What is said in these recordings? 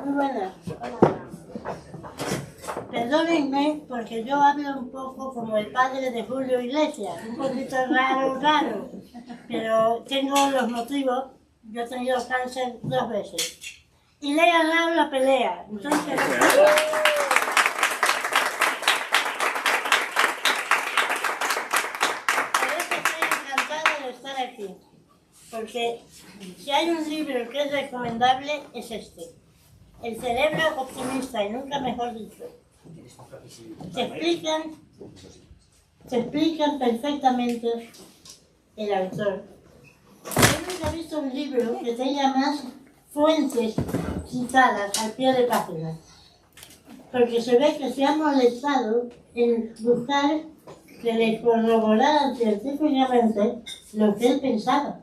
Muy buenas. Perdónenme porque yo hablo un poco como el padre de Julio Iglesias, un poquito raro, pero tengo los motivos. Yo he tenido cáncer 2 veces y le he ganado la pelea. Entonces, por eso estoy encantada de estar aquí, porque si hay un libro que es recomendable es este. El cerebro optimista, y nunca mejor dicho. Se explican perfectamente el autor. Yo nunca he visto un libro que tenga más fuentes citadas al pie de página, porque se ve que se ha molestado en buscar que le corroboraran científicamente lo que él pensaba.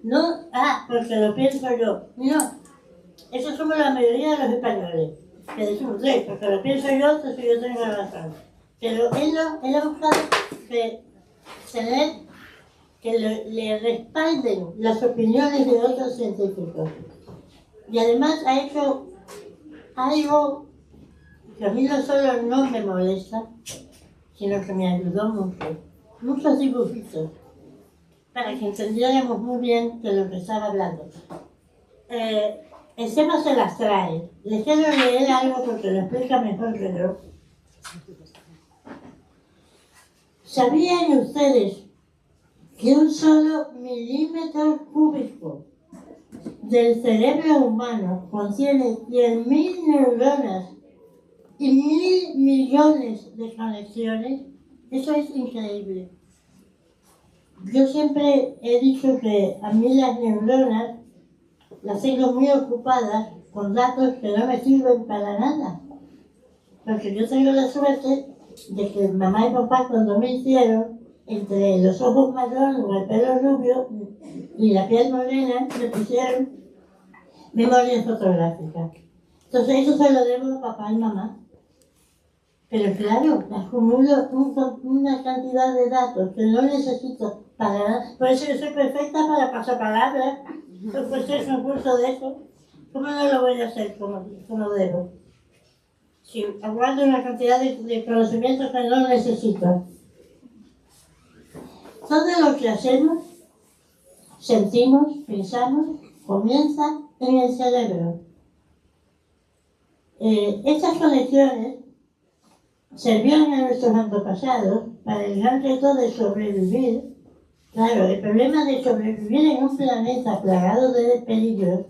No, porque lo pienso yo. No. Eso somos la mayoría de los españoles, que decimos, porque lo pienso yo, entonces yo tengo razón. Pero él ha buscado que le respalden las opiniones de otros científicos. Y además ha hecho algo que a mí no solo no me molesta, sino que me ayudó mucho. Muchos dibujitos, para que entendiéramos muy bien de lo que estaba hablando. El tema se las trae. Les quiero leer algo porque lo explica mejor que yo. ¿Sabían ustedes que un solo milímetro cúbico del cerebro humano contiene 100.000 neuronas y 1.000 millones de conexiones? Eso es increíble. Yo siempre he dicho que a mí las neuronas las tengo muy ocupadas con datos que no me sirven para nada. Porque yo tengo la suerte de que mamá y papá, cuando me hicieron, entre los ojos marrones, el pelo rubio y la piel morena, me pusieron memoria fotográfica. Entonces eso se lo debo a papá y mamá. Pero claro, acumulo una cantidad de datos que no necesito para nada. Por eso yo soy perfecta para pasapalabras. Pues es un curso de eso. ¿Cómo no lo voy a hacer como debo? Si aguardo una cantidad de conocimientos que no necesito. Todo lo que hacemos, sentimos, pensamos, comienza en el cerebro. Estas conexiones sirvieron a nuestros antepasados para el gran reto de sobrevivir. Claro, el problema de sobrevivir en un planeta plagado de peligros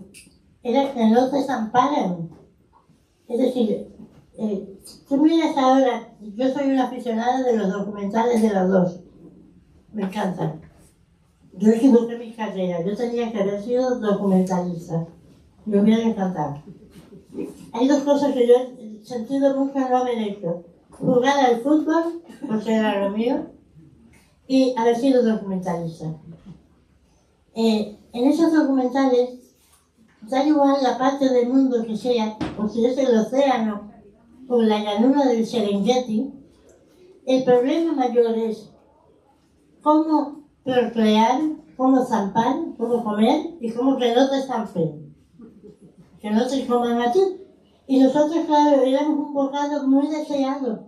era que no te desamparan. Es decir, tú miras ahora, yo soy una aficionada de los documentales de los dos, me encantan. Yo equivoqué mi carrera, yo tenía que haber sido documentalista, me hubiera encantado. Hay 2 cosas que yo he sentido mucho no haber hecho: jugar al fútbol, porque era lo mío, y haber sido documentalista. En esos documentales, da igual la parte del mundo que sea, o si es el océano o la llanura del Serengeti, el problema mayor es cómo procrear, cómo zampar, cómo comer y cómo que no te zampen, que no te coman a ti. Y nosotros, claro, éramos un bocado muy deseado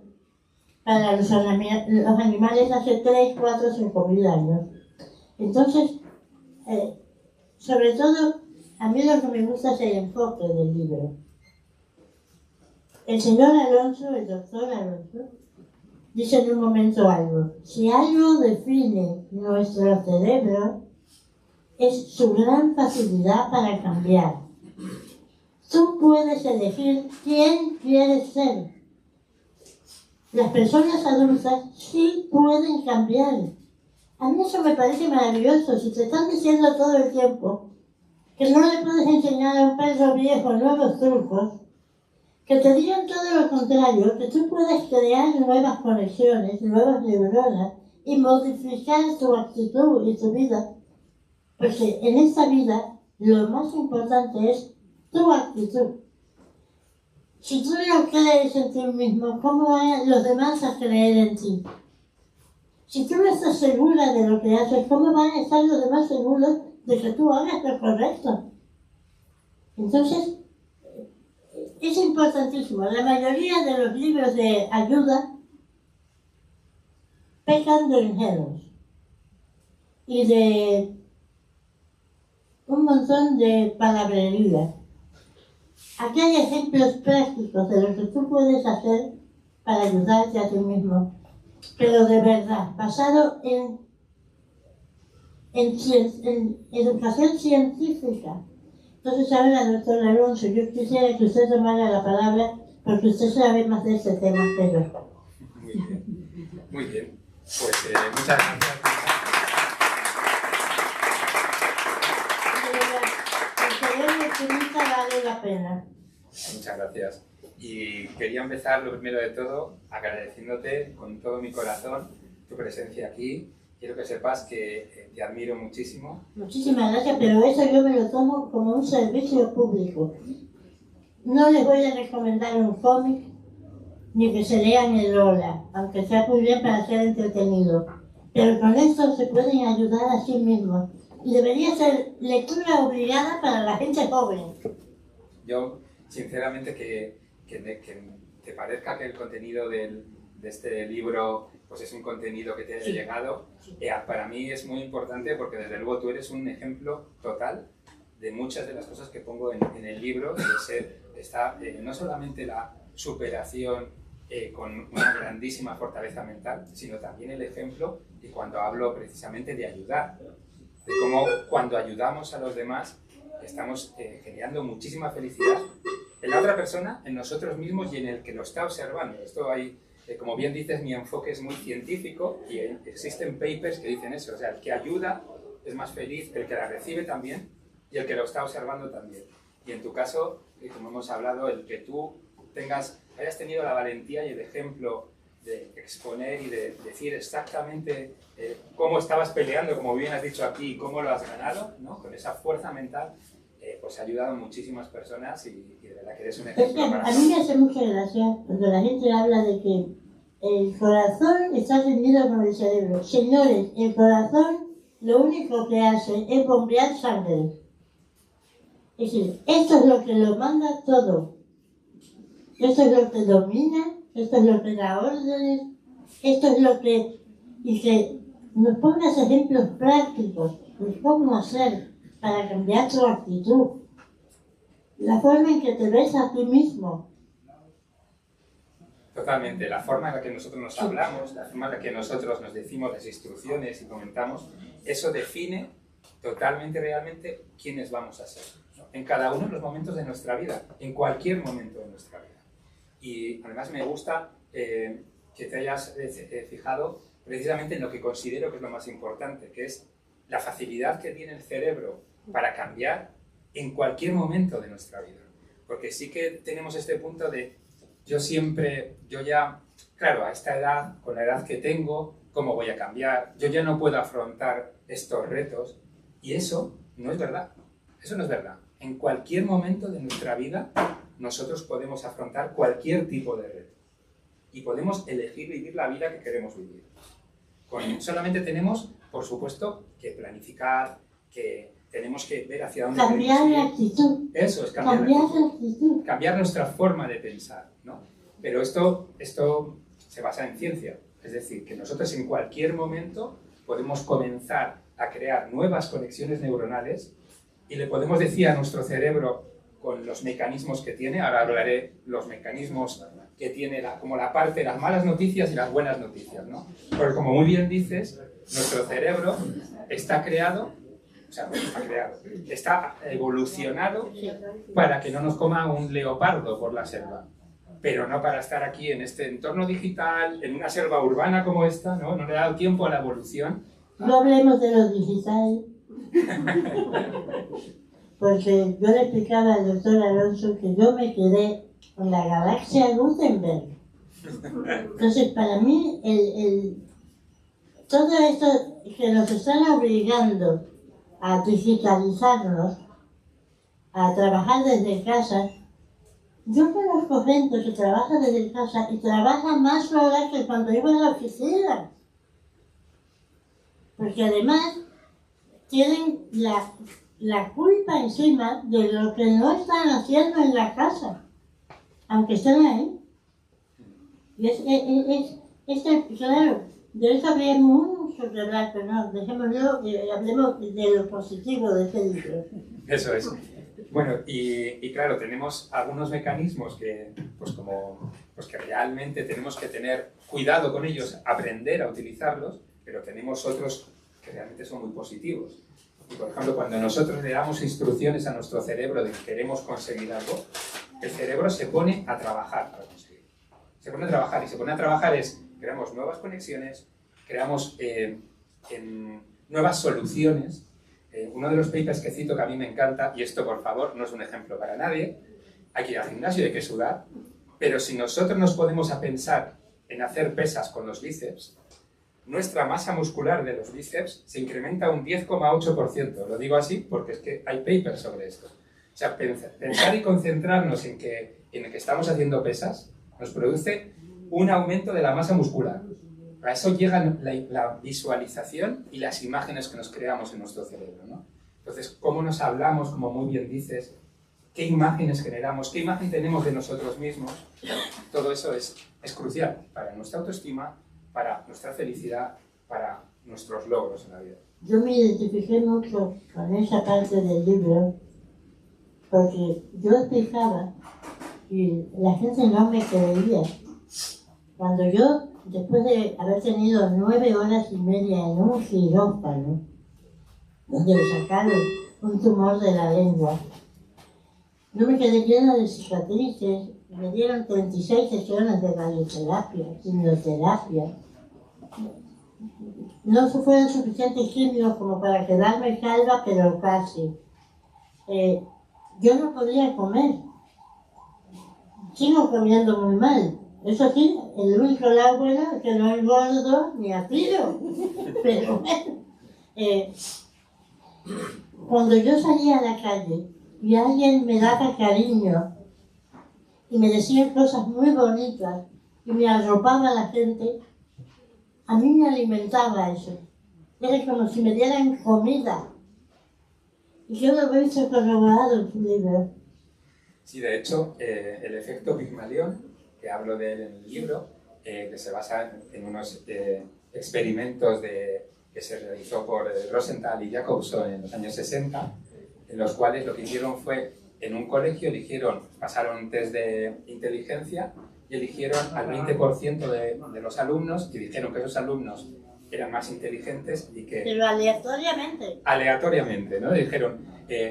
para los animales hace 3, 4, 5.000 años. Entonces, sobre todo, a mí lo que me gusta es el enfoque del libro. El señor Alonso, el doctor Alonso, dice en un momento algo: si algo define nuestro cerebro, es su gran facilidad para cambiar. Tú puedes elegir quién quieres ser. Las personas adultas sí pueden cambiar. A mí eso me parece maravilloso. Si te están diciendo todo el tiempo que no le puedes enseñar a un perro viejo nuevos trucos, que te digan todo lo contrario, que tú puedes crear nuevas conexiones, nuevas neuronas y modificar tu actitud y tu vida. Porque en esta vida lo más importante es tu actitud. Si tú no crees en ti mismo, ¿cómo van los demás a creer en ti? Si tú no estás segura de lo que haces, ¿cómo van a estar los demás seguros de que tú hagas lo correcto? Entonces, es importantísimo. La mayoría de los libros de ayuda pecan de ingenuos y de un montón de palabrería. Aquí hay ejemplos prácticos de lo que tú puedes hacer para ayudarte a ti mismo, pero de verdad, basado en educación científica. Entonces ahora, doctor Alonso, yo quisiera que usted tomara la palabra porque usted sabe más de este tema que yo. Muy bien, muy bien. Pues muchas gracias. Vale la pena. Muchas gracias. Y quería empezar, lo primero de todo, agradeciéndote con todo mi corazón tu presencia aquí. Quiero que sepas que te admiro muchísimo. Muchísimas gracias, pero eso yo me lo tomo como un servicio público. No les voy a recomendar un cómic ni que se lean el Lola, aunque sea muy bien para ser entretenido. Pero con esto se pueden ayudar a sí mismos. Y debería ser lectura obligada para la gente joven. Yo, sinceramente, que te parezca que el contenido de este libro pues es un contenido que te haya llegado, para mí es muy importante porque desde luego tú eres un ejemplo total de muchas de las cosas que pongo en el libro. Está no solamente la superación con una grandísima fortaleza mental, sino también el ejemplo de cuando hablo precisamente de ayudar, de cómo cuando ayudamos a los demás estamos generando muchísima felicidad en la otra persona, en nosotros mismos y en el que lo está observando. Esto hay, como bien dices, mi enfoque es muy científico y existen papers que dicen eso, o sea, el que ayuda es más feliz, el que la recibe también y el que lo está observando también. Y en tu caso, como hemos hablado, el que tú hayas tenido la valentía y el ejemplo de exponer y de decir exactamente cómo estabas peleando, como bien has dicho aquí, y cómo lo has ganado, ¿no? Con esa fuerza mental, pues ha ayudado a muchísimas personas y de verdad que eres un ejemplo. A mí me hace mucha gracia cuando la gente habla de que el corazón está rendido con el cerebro. Señores, el corazón lo único que hace es bombear sangre. Es decir, esto es lo que lo manda todo. Esto es lo que domina, esto es lo que da órdenes, esto es lo que... Y que nos pongas ejemplos prácticos de cómo hacer para cambiar tu actitud, la forma en que te ves a ti mismo. Totalmente, la forma en la que nosotros nos hablamos, la forma en la que nosotros nos decimos las instrucciones y comentamos, eso define totalmente, realmente, quiénes vamos a ser, ¿no? En cada uno de los momentos de nuestra vida, en cualquier momento de nuestra vida. Y además me gusta que te hayas fijado precisamente en lo que considero que es lo más importante, que es la facilidad que tiene el cerebro para cambiar en cualquier momento de nuestra vida. Porque sí que tenemos este punto de yo ya, claro, a esta edad, con la edad que tengo, ¿cómo voy a cambiar? Yo ya no puedo afrontar estos retos. Y eso no es verdad. Eso no es verdad. En cualquier momento de nuestra vida, nosotros podemos afrontar cualquier tipo de reto. Y podemos elegir vivir la vida que queremos vivir. Solamente tenemos, por supuesto, que planificar, que tenemos que ver hacia dónde cambiar la actitud. Eso es cambiar la actitud. Cambiar nuestra forma de pensar, ¿no? Pero esto se basa en ciencia. Es decir, que nosotros en cualquier momento podemos comenzar a crear nuevas conexiones neuronales y le podemos decir a nuestro cerebro con los mecanismos que tiene, ahora hablaré los mecanismos que tiene como la parte de las malas noticias y las buenas noticias, ¿no? Porque como muy bien dices, nuestro cerebro está creado, o sea, está evolucionado para que no nos coma un leopardo por la selva, pero no para estar aquí en este entorno digital, en una selva urbana como esta, ¿no? No le ha dado tiempo a la evolución. No hablemos de lo digital. Porque yo le explicaba al doctor Alonso que yo me quedé con la galaxia Gutenberg. Entonces, para mí, todo esto que nos están obligando a digitalizarnos, a trabajar desde casa, yo conozco gente que trabaja desde casa y trabaja más horas que cuando iba a la oficina. Porque además tienen la culpa encima de lo que no están haciendo en la casa. aunque estén ahí. Y claro, de eso habría mucho que hablar, pero no, dejémoslo y hablemos de lo positivo de este libro. Eso es. Bueno, y claro, tenemos algunos mecanismos que, que realmente tenemos que tener cuidado con ellos, aprender a utilizarlos, pero tenemos otros que realmente son muy positivos. Y por ejemplo, cuando nosotros le damos instrucciones a nuestro cerebro de que queremos conseguir algo, el cerebro se pone a trabajar para conseguirlo. Se pone a trabajar, y se pone a trabajar creamos nuevas conexiones, creamos nuevas soluciones. Uno de los papers que cito que a mí me encanta, y esto por favor no es un ejemplo para nadie, hay que ir al gimnasio, hay que sudar, pero si nosotros nos ponemos a pensar en hacer pesas con los bíceps, nuestra masa muscular de los bíceps se incrementa un 10,8%. Lo digo así porque es que hay papers sobre esto. O sea, pensar y concentrarnos en el que estamos haciendo pesas nos produce un aumento de la masa muscular. A eso llega la visualización y las imágenes que nos creamos en nuestro cerebro, ¿no? Entonces, cómo nos hablamos, como muy bien dices, qué imágenes generamos, qué imagen tenemos de nosotros mismos, todo eso es crucial para nuestra autoestima, para nuestra felicidad, para nuestros logros en la vida. Yo me identifiqué mucho con esa parte del libro porque yo explicaba y la gente no me creía. Cuando yo, después de haber tenido 9 horas y media en un quirófano, donde me sacaron un tumor de la lengua, yo me quedé llena de cicatrices, me dieron 36 sesiones de radioterapia, quimioterapia. No fueron suficientes quimios como para quedarme calva, pero casi. Yo no podía comer. Sigo comiendo muy mal. Eso sí, el único lado bueno es que no engordo ni a tiro. Pero bueno, cuando yo salía a la calle y alguien me daba cariño y me decía cosas muy bonitas y me arropaba a la gente, a mí me alimentaba eso. Era como si me dieran comida. Y yo lo veo corroborado en su libro. Sí, de hecho, el efecto Pigmalión, que hablo de él en el libro, que se basa en unos experimentos que se realizó por Rosenthal y Jacobson en los años 60, en los cuales lo que hicieron fue, en un colegio pasaron un test de inteligencia y eligieron al 20% de los alumnos y dijeron que esos alumnos eran más inteligentes y que... Pero aleatoriamente. Aleatoriamente, ¿no? Dijeron,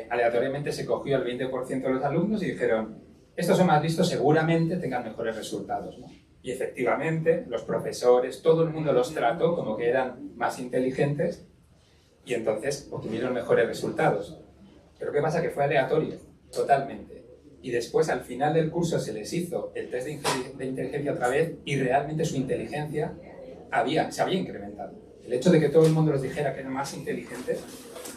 aleatoriamente se cogió al 20% de los alumnos y dijeron, estos son más listos, seguramente tengan mejores resultados, ¿no? Y efectivamente, los profesores, todo el mundo los trató como que eran más inteligentes y entonces obtuvieron mejores resultados. Pero ¿qué pasa? Que fue aleatorio, totalmente. Y después, al final del curso, se les hizo el test de inteligencia otra vez y realmente su inteligencia se había incrementado. El hecho de que todo el mundo les dijera que eran más inteligentes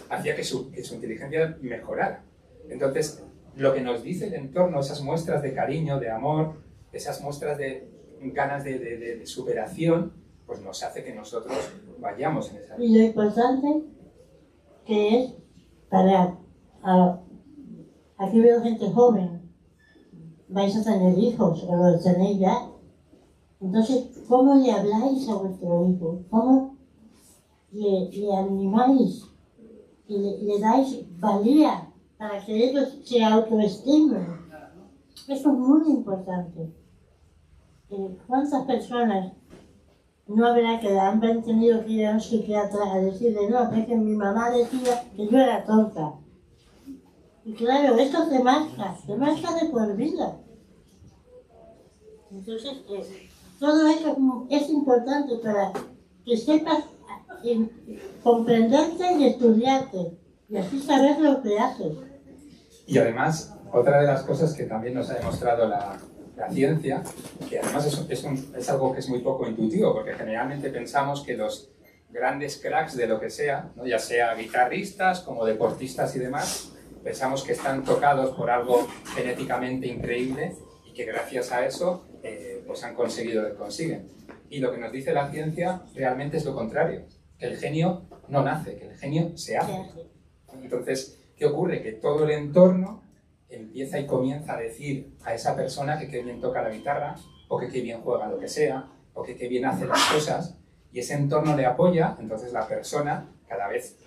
hacía que su inteligencia mejorara. Entonces, lo que nos dice el entorno, esas muestras de cariño, de amor, esas muestras de ganas de superación, pues nos hace que nosotros vayamos en esa vida. Y lo importante que es para... aquí veo gente joven, vais a tener hijos o los tenéis ya. Entonces, ¿cómo le habláis a vuestro hijo? ¿Cómo le animáis? Y le dais valía para que ellos se autoestimen. Eso es muy importante. ¿Cuántas personas no habrá que han tenido que ir a un psiquiatra a decirle, no, es que mi mamá decía que yo era tonta? Y claro, esto te marca de por vida. Entonces, todo eso es importante para que sepas comprenderte y estudiarte, y así saber lo que haces. Y además, otra de las cosas que también nos ha demostrado la ciencia, que además es algo que es muy poco intuitivo, porque generalmente pensamos que los grandes cracks de lo que sea, ¿no? Ya sea guitarristas como deportistas y demás, pensamos que están tocados por algo genéticamente increíble y que gracias a eso pues han conseguido lo que consiguen. Y lo que nos dice la ciencia realmente es lo contrario, que el genio no nace, que el genio se hace. Entonces, ¿qué ocurre? Que todo el entorno empieza y comienza a decir a esa persona que qué bien toca la guitarra, o que qué bien juega lo que sea, o que qué bien hace las cosas, y ese entorno le apoya. Entonces la persona, cada vez,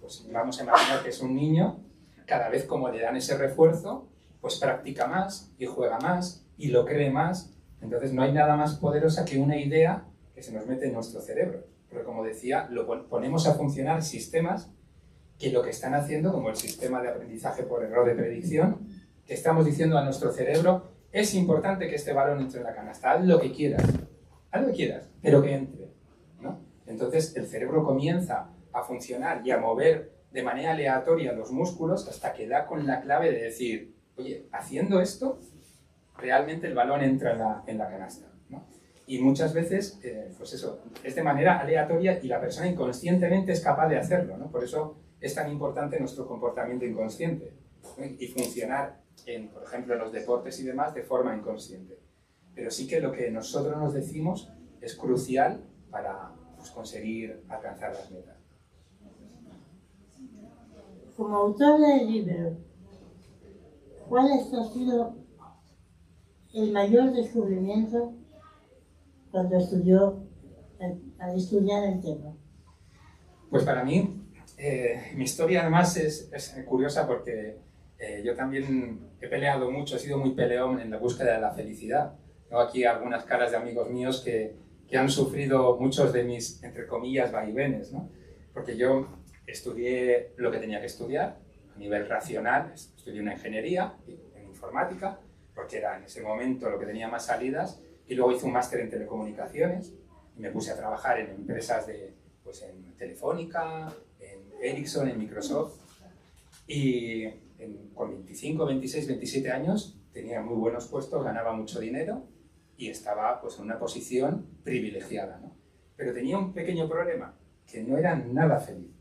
pues vamos a imaginar que es un niño, cada vez como le dan ese refuerzo, pues practica más, y juega más, y lo cree más. Entonces no hay nada más poderosa que una idea que se nos mete en nuestro cerebro. Porque como decía, lo ponemos a funcionar sistemas que lo que están haciendo, como el sistema de aprendizaje por error de predicción, que estamos diciendo a nuestro cerebro, es importante que este balón entre en la canasta, haz lo que quieras, pero que entre, ¿no? Entonces el cerebro comienza a funcionar y a mover de manera aleatoria los músculos hasta que da con la clave de decir, oye, haciendo esto, realmente el balón entra en la canasta, ¿no? Y muchas veces, pues eso, es de manera aleatoria y la persona inconscientemente es capaz de hacerlo, ¿no? Por eso es tan importante nuestro comportamiento inconsciente, ¿no? Y funcionar, por ejemplo, en los deportes y demás, de forma inconsciente. Pero sí que lo que nosotros nos decimos es crucial para, pues, conseguir alcanzar las metas. Como autor del libro, ¿cuál ha sido el mayor descubrimiento cuando al estudiar el tema? Pues para mí, mi historia además es curiosa porque yo también he peleado mucho, he sido muy peleón en la búsqueda de la felicidad. Tengo aquí algunas caras de amigos míos que han sufrido muchos de mis, entre comillas, vaivenes, ¿no? Porque yo estudié lo que tenía que estudiar a nivel racional, estudié una ingeniería en informática, porque era en ese momento lo que tenía más salidas, y luego hice un máster en telecomunicaciones y me puse a trabajar en empresas pues en Telefónica, en Ericsson, en Microsoft, y con 25, 26, 27 años tenía muy buenos puestos, ganaba mucho dinero y estaba pues en una posición privilegiada, ¿no? Pero tenía un pequeño problema, que no era nada feliz,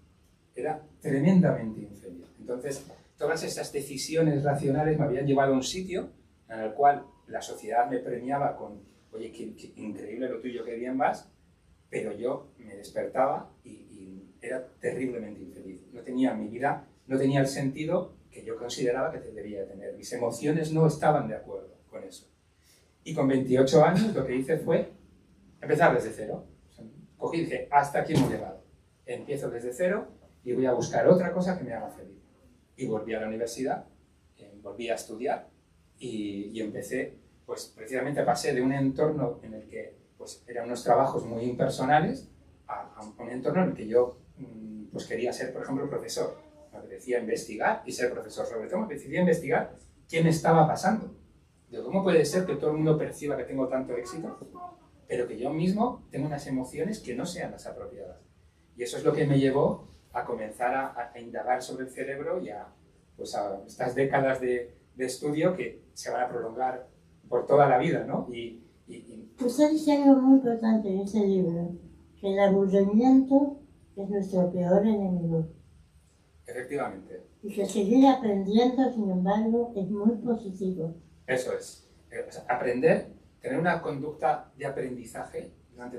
era tremendamente infeliz. Entonces, todas esas decisiones racionales me habían llevado a un sitio en el cual la sociedad me premiaba con, oye, qué increíble lo tuyo, qué bien vas, pero yo me despertaba y era terriblemente infeliz. No tenía mi vida, no tenía el sentido que yo consideraba que debía tener. Mis emociones no estaban de acuerdo con eso. Y con 28 años lo que hice fue empezar desde cero. O sea, cogí y dije, hasta aquí hemos llegado. Empiezo desde cero y voy a buscar otra cosa que me haga feliz. Y volví a la universidad, volví a estudiar y empecé, pues precisamente pasé de un entorno en el que pues, eran unos trabajos muy impersonales a un entorno en el que yo pues, quería ser, por ejemplo, profesor. Me apetecía investigar y ser profesor. Sobre todo me apetecía investigar qué me estaba pasando. Digo, ¿cómo puede ser que todo el mundo perciba que tengo tanto éxito, pero que yo mismo tengo unas emociones que no sean las apropiadas? Y eso es lo que me llevó a comenzar a indagar sobre el cerebro y pues a estas décadas de estudio que se van a prolongar por toda la vida, ¿no? Usted dice algo muy importante en ese libro, que el aburrimiento es nuestro peor enemigo. Efectivamente. Y que seguir aprendiendo, sin embargo, es muy positivo. Eso es. O sea, aprender, tener una conducta de aprendizaje durante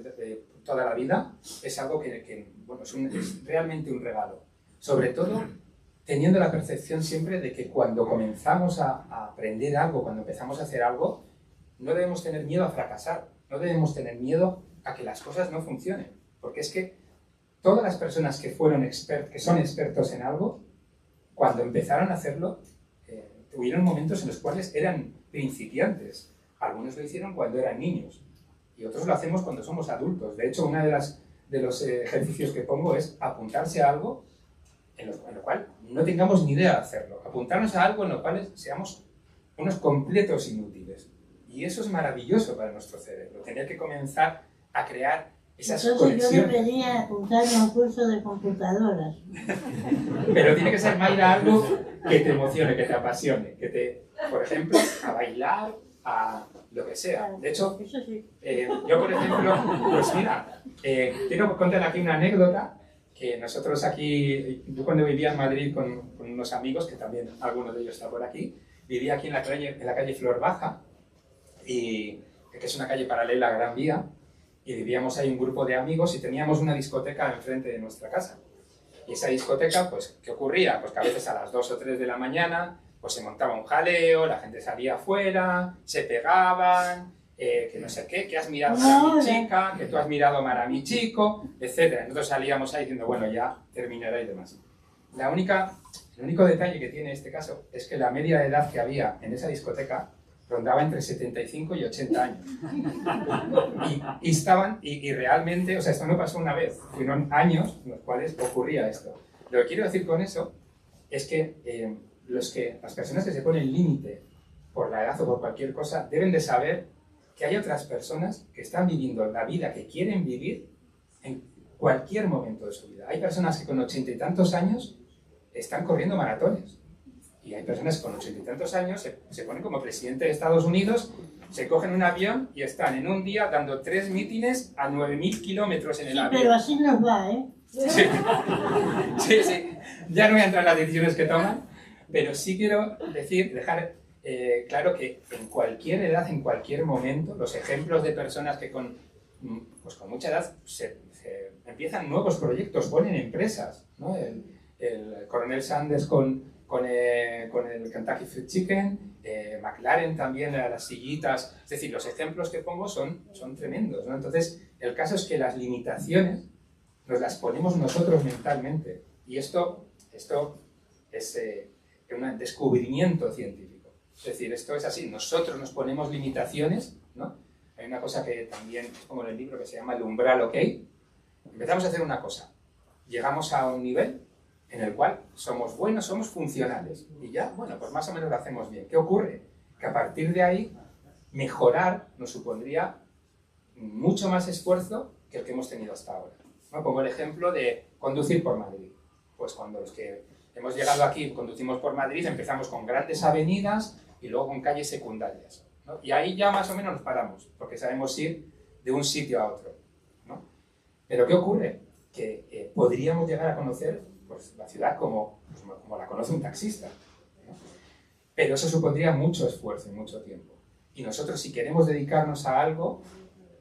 toda la vida es algo que bueno, es realmente un regalo. Sobre todo teniendo la percepción siempre de que cuando comenzamos a aprender algo, cuando empezamos a hacer algo, no debemos tener miedo a fracasar, no debemos tener miedo a que las cosas no funcionen. Porque es que todas las personas que son expertos en algo, cuando empezaron a hacerlo, tuvieron momentos en los cuales eran principiantes. Algunos lo hicieron cuando eran niños y otros lo hacemos cuando somos adultos. De hecho, uno de los ejercicios que pongo es apuntarse a algo en lo cual no tengamos ni idea de hacerlo. Apuntarnos a algo en lo cual seamos unos completos inútiles. Y eso es maravilloso para nuestro cerebro, tener que comenzar a crear esas conexiones. Yo debería apuntarme a un curso de computadoras. Pero tiene que ser, Mayra, algo que te emocione, que te apasione, por ejemplo, a bailar, a lo que sea. De hecho, yo, por ejemplo, pues mira, quiero contar aquí una anécdota que nosotros aquí, yo cuando vivía en Madrid con unos amigos, que también alguno de ellos está por aquí, vivía aquí en la calle Flor Baja, y que es una calle paralela a Gran Vía, y vivíamos ahí un grupo de amigos y teníamos una discoteca enfrente de nuestra casa. Y esa discoteca, pues, ¿qué ocurría? Pues que a veces a las 2 o 3 de la mañana pues se montaba un jaleo, la gente salía afuera, se pegaban, que no sé qué, que has mirado mal a mi chica, que tú has mirado mal a mi chico, etc. Nosotros salíamos ahí diciendo, bueno, ya terminará y demás. El único detalle que tiene este caso es que la media de edad que había en esa discoteca rondaba entre 75 y 80 años. Y realmente, o sea, esto no pasó una vez, fueron años en los cuales ocurría esto. Lo que quiero decir con eso es que las personas que se ponen límite por la edad o por cualquier cosa deben de saber que hay otras personas que están viviendo la vida que quieren vivir en cualquier momento de su vida. Hay personas que con 80 y tantos años están corriendo maratones. Y hay personas que con 80 y tantos años se ponen como presidente de Estados Unidos, se cogen un avión y están en un día dando 3 mítines a 9.000 kilómetros en el avión. Pero así nos va, ¿eh? Sí. Sí. Ya no voy a entrar en las decisiones que toman, pero sí quiero dejar claro que en cualquier edad, en cualquier momento, los ejemplos de personas que con mucha edad empiezan nuevos proyectos, ponen empresas, ¿no? El coronel Sanders con el Kentucky Fried Chicken, McLaren también, las sillitas, es decir, los ejemplos que pongo son tremendos, ¿no? Entonces, el caso es que las limitaciones nos las ponemos nosotros mentalmente, y esto es un descubrimiento científico, es decir, esto es así, nosotros nos ponemos limitaciones, ¿no? Hay una cosa que también es como en el libro que se llama el umbral, ¿ok? Empezamos a hacer una cosa, llegamos a un nivel en el cual somos buenos, somos funcionales, y ya, bueno, pues más o menos lo hacemos bien. ¿Qué ocurre? Que a partir de ahí, mejorar nos supondría mucho más esfuerzo que el que hemos tenido hasta ahora, ¿no? Pongo el ejemplo de conducir por Madrid. Pues cuando los que hemos llegado aquí conducimos por Madrid, empezamos con grandes avenidas y luego con calles secundarias, ¿no? Y ahí ya más o menos nos paramos, porque sabemos ir de un sitio a otro, ¿no? Pero ¿qué ocurre? Que podríamos llegar a conocer pues, la ciudad como la conoce un taxista, ¿no? Pero eso supondría mucho esfuerzo y mucho tiempo. Y nosotros, si queremos dedicarnos a algo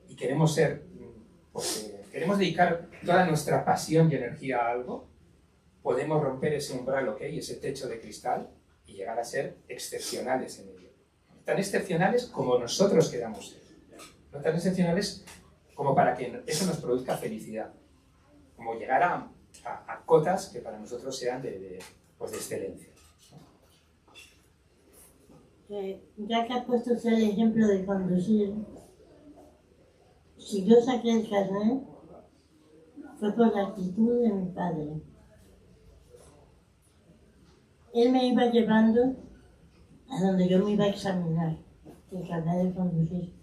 y queremos queremos dedicar toda nuestra pasión y energía a algo, podemos romper ese umbral, ¿ok? Ese techo de cristal y llegar a ser excepcionales en ello. Tan excepcionales como nosotros queramos ser. No tan excepcionales como para que eso nos produzca felicidad. Como llegar a cotas que para nosotros sean de excelencia. Ya que has puesto usted el ejemplo de conducir, si yo saqué el carnet, fue por la actitud de mi padre. Él me iba llevando a donde yo me iba a examinar el carnet de conducir.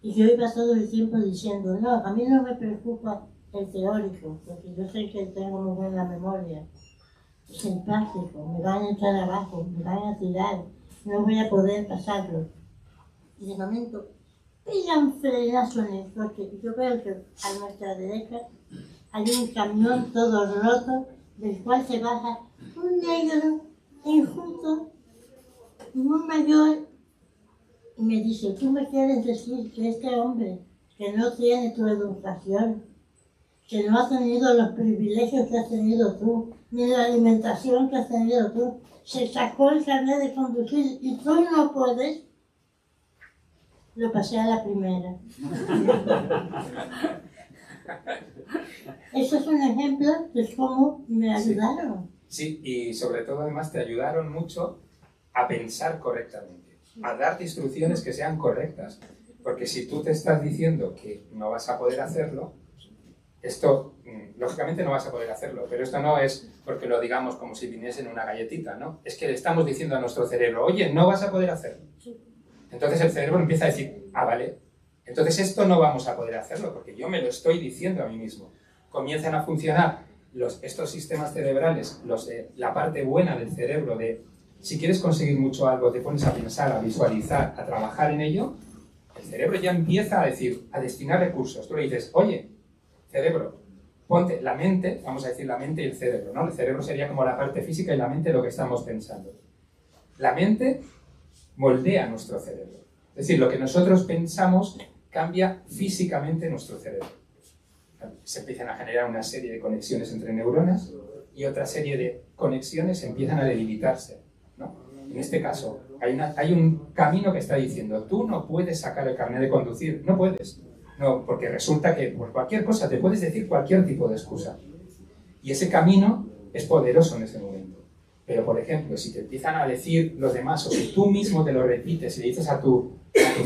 Y yo iba todo el tiempo diciendo, no, a mí no me preocupa el teórico, porque yo sé que tengo muy buena memoria. Es el práctico, me van a echar abajo, me van a tirar, no voy a poder pasarlo. Y de momento, pega un frenazo en el coche, y yo veo que a nuestra derecha hay un camión todo roto, del cual se baja un negro enjuto, muy mayor, y me dice, ¿tú me quieres decir que este hombre que no tiene tu educación, que no ha tenido los privilegios que has tenido tú, ni la alimentación que has tenido tú, se sacó el carnet de conducir y tú no puedes? Lo pasé a la primera. Eso es un ejemplo de cómo me ayudaron. Sí, y sobre todo además te ayudaron mucho a pensar correctamente, a darte instrucciones que sean correctas. Porque si tú te estás diciendo que no vas a poder hacerlo, esto, lógicamente no vas a poder hacerlo, pero esto no es porque lo digamos como si viniese en una galletita, ¿no? Es que le estamos diciendo a nuestro cerebro, oye, no vas a poder hacerlo. Entonces el cerebro empieza a decir, ah, vale, entonces esto no vamos a poder hacerlo, porque yo me lo estoy diciendo a mí mismo. Comienzan a funcionar estos sistemas cerebrales, la parte buena del cerebro de, si quieres conseguir mucho algo, te pones a pensar, a visualizar, a trabajar en ello, el cerebro ya empieza a decir, a destinar recursos. Tú le dices, oye, cerebro, ponte la mente, vamos a decir la mente y el cerebro, ¿no? El cerebro sería como la parte física y la mente lo que estamos pensando. La mente moldea nuestro cerebro. Es decir, lo que nosotros pensamos cambia físicamente nuestro cerebro. Se empiezan a generar una serie de conexiones entre neuronas y otra serie de conexiones empiezan a debilitarse, ¿no? En este caso, hay un camino que está diciendo, tú no puedes sacar el carnet de conducir, no puedes. No, porque resulta que por cualquier cosa te puedes decir cualquier tipo de excusa. Y ese camino es poderoso en ese momento. Pero, por ejemplo, si te empiezan a decir los demás, o si tú mismo te lo repites y le dices a tu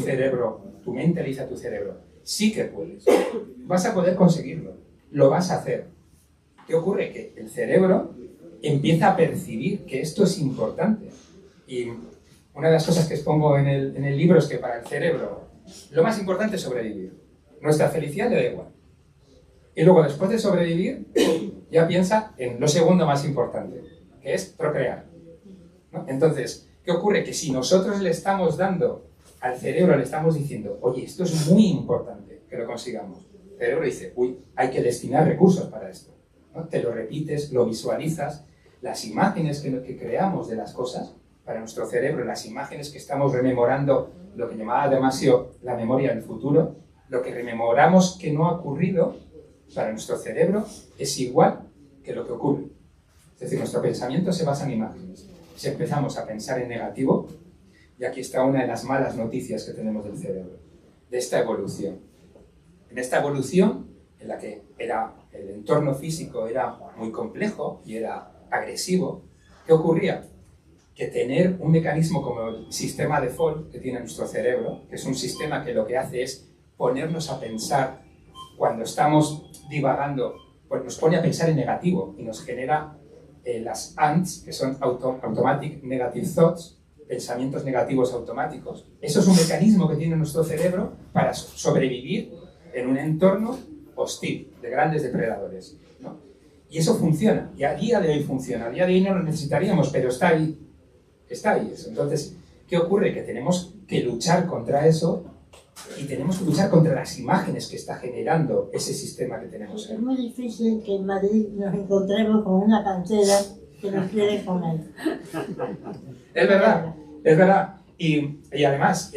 cerebro, tu mente le dice a tu cerebro, sí que puedes, vas a poder conseguirlo, lo vas a hacer. ¿Qué ocurre? Que el cerebro empieza a percibir que esto es importante. Y una de las cosas que expongo en el libro es que para el cerebro lo más importante es sobrevivir. Nuestra felicidad le da igual. Y luego, después de sobrevivir, ya piensa en lo segundo más importante, que es procrear, ¿no? Entonces, ¿qué ocurre? Que si nosotros le estamos dando al cerebro, le estamos diciendo, oye, esto es muy importante que lo consigamos, el cerebro dice, uy, hay que destinar recursos para esto, ¿no? Te lo repites, lo visualizas, las imágenes que creamos de las cosas, para nuestro cerebro, las imágenes que estamos rememorando, lo que llamaba Damasio la memoria del futuro, lo que rememoramos que no ha ocurrido, para nuestro cerebro es igual que lo que ocurre. Es decir, nuestro pensamiento se basa en imágenes. Si empezamos a pensar en negativo, y aquí está una de las malas noticias que tenemos del cerebro, de esta evolución. En esta evolución, en la que el entorno físico era muy complejo y era agresivo, ¿qué ocurría? Que tener un mecanismo como el sistema default que tiene nuestro cerebro, que es un sistema que lo que hace es ponernos a pensar cuando estamos divagando, pues nos pone a pensar en negativo y nos genera las ANTs, que son Automatic Negative Thoughts, pensamientos negativos automáticos. Eso es un mecanismo que tiene nuestro cerebro para sobrevivir en un entorno hostil, de grandes depredadores, ¿no? Y eso funciona, y a día de hoy funciona. A día de hoy no lo necesitaríamos, pero está ahí. Está ahí eso. Entonces, ¿qué ocurre? Que tenemos que luchar contra eso y tenemos que luchar contra las imágenes que está generando ese sistema que tenemos. Es muy difícil que en Madrid nos encontremos con una pantera que nos quiere comer. Es verdad, es verdad. Y además,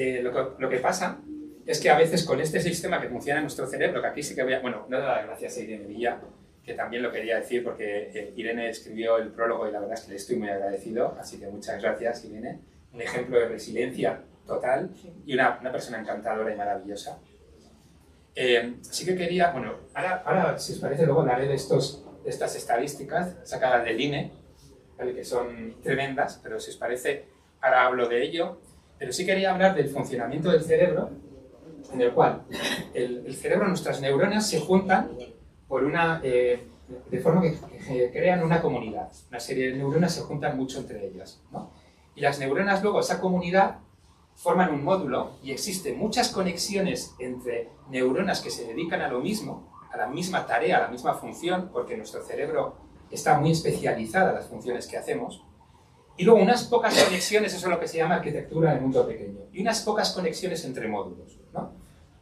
lo que pasa es que a veces con este sistema que funciona en nuestro cerebro, que aquí sí que voy a... Bueno, no dar las gracias a Irene Villa, que también lo quería decir porque Irene escribió el prólogo y la verdad es que le estoy muy agradecido, así que muchas gracias, Irene. Un ejemplo de resiliencia total y una persona encantadora y maravillosa. Sí que quería, bueno, ahora si os parece luego hablaré de estas estadísticas sacadas del INE, ¿vale? Que son tremendas, pero si os parece ahora hablo de ello, pero sí quería hablar del funcionamiento del cerebro, en el cual el cerebro, nuestras neuronas se juntan por de forma que crean una comunidad. Una serie de neuronas se juntan mucho entre ellas, ¿no? Y las neuronas luego, esa comunidad, forman un módulo y existen muchas conexiones entre neuronas que se dedican a lo mismo, a la misma tarea, a la misma función, porque nuestro cerebro está muy especializado en las funciones que hacemos, y luego unas pocas conexiones, eso es lo que se llama arquitectura del mundo pequeño, y unas pocas conexiones entre módulos, ¿no?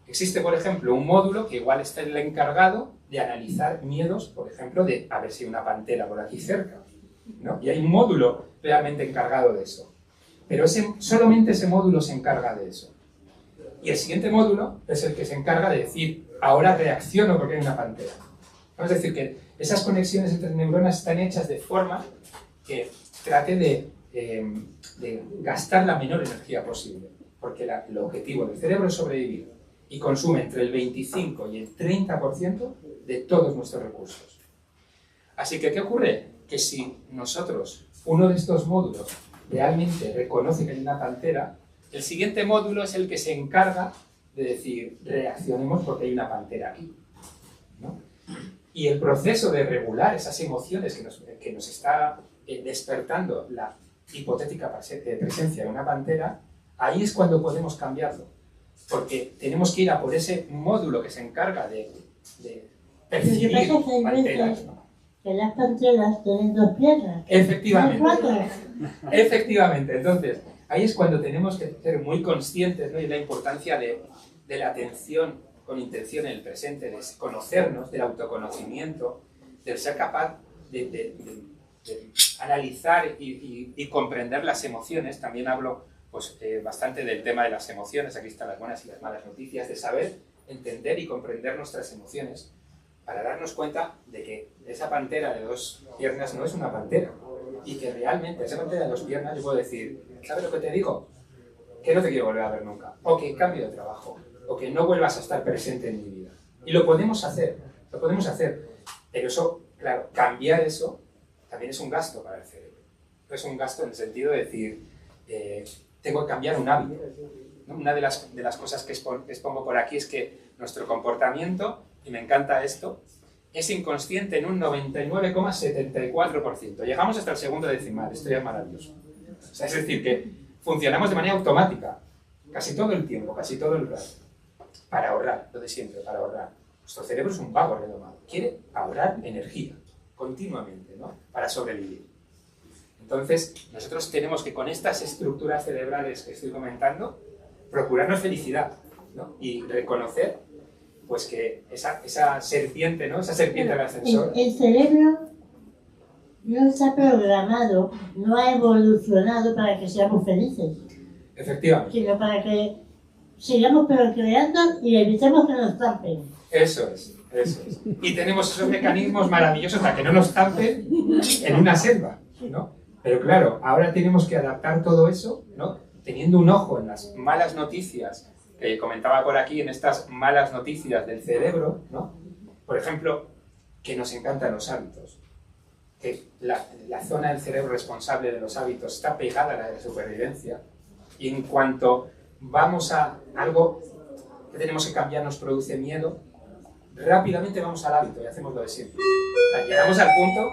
Existe, por ejemplo, un módulo que igual está el encargado de analizar miedos, por ejemplo, de a ver si hay una pantera por aquí cerca, ¿no? Y hay un módulo realmente encargado de eso. Pero solamente ese módulo se encarga de eso. Y el siguiente módulo es el que se encarga de decir, ahora reacciono porque hay una pantera. Es decir, que esas conexiones entre neuronas están hechas de forma que trate de gastar la menor energía posible. Porque el objetivo del cerebro es sobrevivir y consume entre el 25 y el 30% de todos nuestros recursos. Así que, ¿qué ocurre? Que si nosotros, uno de estos módulos, realmente reconoce que hay una pantera, el siguiente módulo es el que se encarga de decir, reaccionemos porque hay una pantera aquí, ¿no? Y el proceso de regular esas emociones que nos está despertando la hipotética presencia de una pantera, ahí es cuando podemos cambiarlo. Porque tenemos que ir a por ese módulo que se encarga de percibir panteras, ¿no? Que las panteras tienen 2 piernas. Efectivamente. 4. Efectivamente. Entonces, ahí es cuando tenemos que ser muy conscientes, ¿no? Y la importancia de la atención con intención en el presente, de conocernos, del autoconocimiento, del ser capaz de analizar y comprender las emociones. También hablo pues, bastante del tema de las emociones. Aquí están las buenas y las malas noticias, de saber entender y comprender nuestras emociones para darnos cuenta de que esa pantera de 2 piernas no es una pantera, y que realmente, ese golpe de las piernas, yo puedo decir, ¿sabes lo que te digo? Que no te quiero volver a ver nunca, o que cambio de trabajo, o que no vuelvas a estar presente en mi vida. Y lo podemos hacer, pero eso, claro, cambiar eso también es un gasto para el cerebro. Es un gasto en el sentido de decir, tengo que cambiar un hábito, ¿no? Una de las cosas que expongo por aquí es que nuestro comportamiento, y me encanta esto, es inconsciente en un 99,74%. Llegamos hasta el segundo decimal, esto ya es maravilloso. O sea, es decir, que funcionamos de manera automática, casi todo el tiempo, casi todo el rato, para ahorrar, lo de siempre, para ahorrar. Nuestro cerebro es un vago redomado, quiere ahorrar energía continuamente, ¿no? Para sobrevivir. Entonces, nosotros tenemos que, con estas estructuras cerebrales que estoy comentando, procurarnos felicidad, ¿no? Y reconocer, pues, que esa serpiente, ¿no? Esa serpiente del ascensor. El cerebro no está programado, no ha evolucionado para que seamos felices. Efectivamente. Sino para que sigamos procreando y evitemos que nos tampen. Eso es. Y tenemos esos mecanismos maravillosos para que no nos tampen en una selva, ¿no? Pero claro, ahora tenemos que adaptar todo eso, ¿no? Teniendo un ojo en las malas noticias que comentaba por aquí, en estas malas noticias del cerebro, ¿no? Por ejemplo, que nos encantan los hábitos, que la zona del cerebro responsable de los hábitos está pegada a la de la supervivencia, y en cuanto vamos a algo que tenemos que cambiar nos produce miedo, rápidamente vamos al hábito y hacemos lo de siempre. Llegamos al punto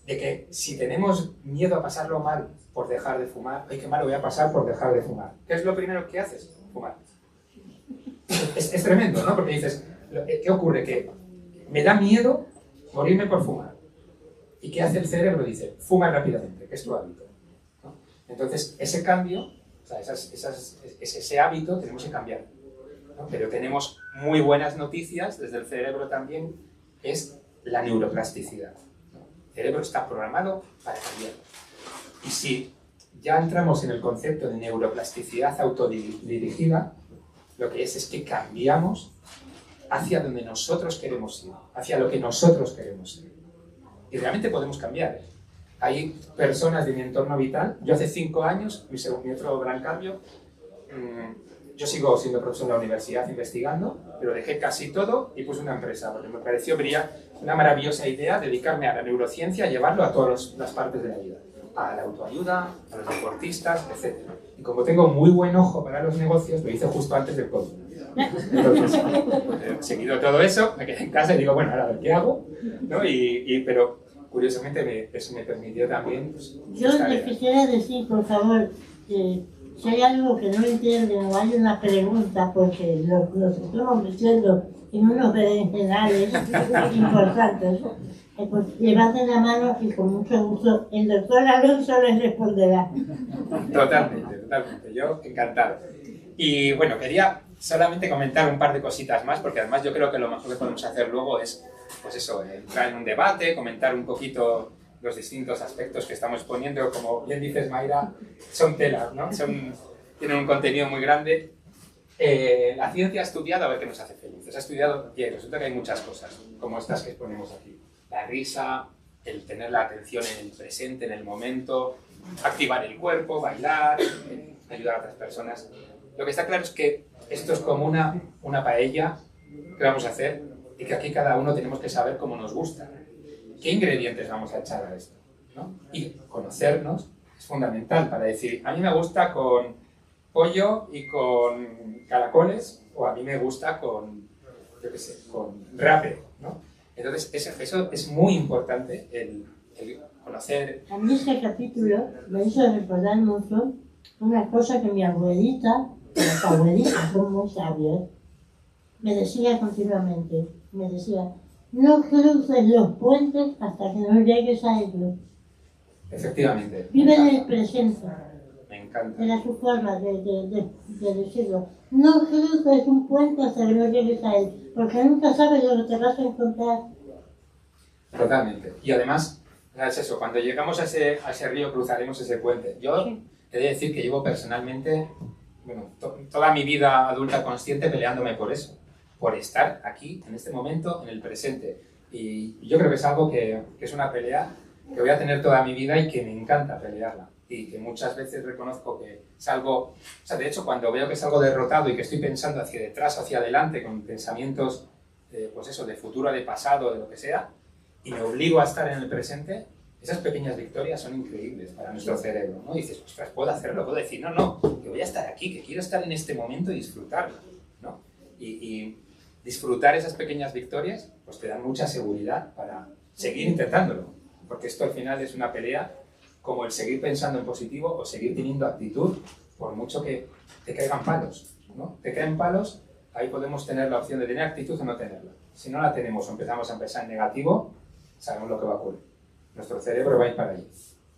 de que si tenemos miedo a pasarlo mal por dejar de fumar, ¡ay, qué mal lo voy a pasar por dejar de fumar! ¿Qué es lo primero que haces? Fumar. Es tremendo, ¿no? Porque dices, ¿qué ocurre? Que me da miedo morirme por fumar. ¿Y qué hace el cerebro? Dice, fuma rápidamente, que es tu hábito, ¿no? Entonces, ese cambio, o sea, ese hábito tenemos que cambiar, ¿no? Pero tenemos muy buenas noticias desde el cerebro también, es la neuroplasticidad, ¿no? El cerebro está programado para cambiar. Y si ya entramos en el concepto de neuroplasticidad autodirigida, lo que es que cambiamos hacia donde nosotros queremos ir, hacia lo que nosotros queremos ir. Y realmente podemos cambiar, ¿eh? Hay personas de mi entorno vital, yo hace 5 años, mi otro gran cambio, yo sigo siendo profesor en la universidad investigando, pero dejé casi todo y puse una empresa, porque me pareció una maravillosa idea dedicarme a la neurociencia y llevarlo a todas las partes de la vida, a la autoayuda, a los deportistas, etc. Y como tengo muy buen ojo para los negocios, lo hice justo antes del COVID. Entonces, seguido todo eso, me quedé en casa y digo, bueno, ahora a ver qué hago, ¿no? Pero curiosamente eso me permitió también, pues, yo les quisiera decir, por favor, que si hay algo que no entienden o hay una pregunta, porque los estamos metiendo en unos berenjenales importantes, pues levanten la mano y con mucho gusto el doctor Alonso les responderá. Totalmente, yo encantado. Y bueno, quería solamente comentar un par de cositas más, porque además yo creo que lo mejor que podemos hacer luego es, pues eso, entrar en un debate, comentar un poquito los distintos aspectos que estamos poniendo. Como bien dices, Mayra, son telas, ¿no? Tienen un contenido muy grande. La ciencia ha estudiado a ver qué nos hace felices. Ha estudiado, y resulta que hay muchas cosas, como estas que exponemos aquí. La risa, el tener la atención en el presente, en el momento, activar el cuerpo, bailar, ayudar a otras personas. Lo que está claro es que esto es como una paella que vamos a hacer y que aquí cada uno tenemos que saber cómo nos gusta. ¿Qué ingredientes vamos a echar a esto, ¿no? Y conocernos es fundamental para decir, a mí me gusta con pollo y con caracoles, o a mí me gusta con, yo qué sé, con rape, ¿no? Entonces, eso es muy importante, el conocer. A mí este capítulo me hizo recordar mucho una cosa que mi abuelita, las abuelitas son muy sabias, me decía continuamente, me decía, no cruces los puentes hasta que no llegues a ellos. Efectivamente. Vive en el presente. Me encanta. Era su forma de decirlo. No cruces un puente hasta que no llegues a él, porque nunca sabes lo que te vas a encontrar. Totalmente. Y además, es eso, cuando llegamos a ese río cruzaremos ese puente. Yo he de decir que llevo personalmente, bueno, toda mi vida adulta consciente peleándome por eso, por estar aquí, en este momento, en el presente. Y yo creo que es algo que es una pelea que voy a tener toda mi vida y que me encanta pelearla. Y que muchas veces reconozco que salgo, o sea, de hecho, cuando veo que salgo derrotado y que estoy pensando hacia detrás, hacia adelante, con pensamientos, pues eso, de futuro, de pasado, de lo que sea, y me obligo a estar en el presente, esas pequeñas victorias son increíbles para nuestro cerebro, ¿no? Y dices, ostras, puedo hacerlo, puedo decir, no, que voy a estar aquí, que quiero estar en este momento y disfrutarlo, ¿no? Y disfrutar esas pequeñas victorias, pues te dan mucha seguridad para seguir intentándolo, porque esto al final es una pelea como el seguir pensando en positivo o seguir teniendo actitud, por mucho que te caigan palos, ¿no? Te caen palos, ahí podemos tener la opción de tener actitud o no tenerla. Si no la tenemos o empezamos a pensar en negativo, sabemos lo que va a ocurrir. Nuestro cerebro va a ir para allí,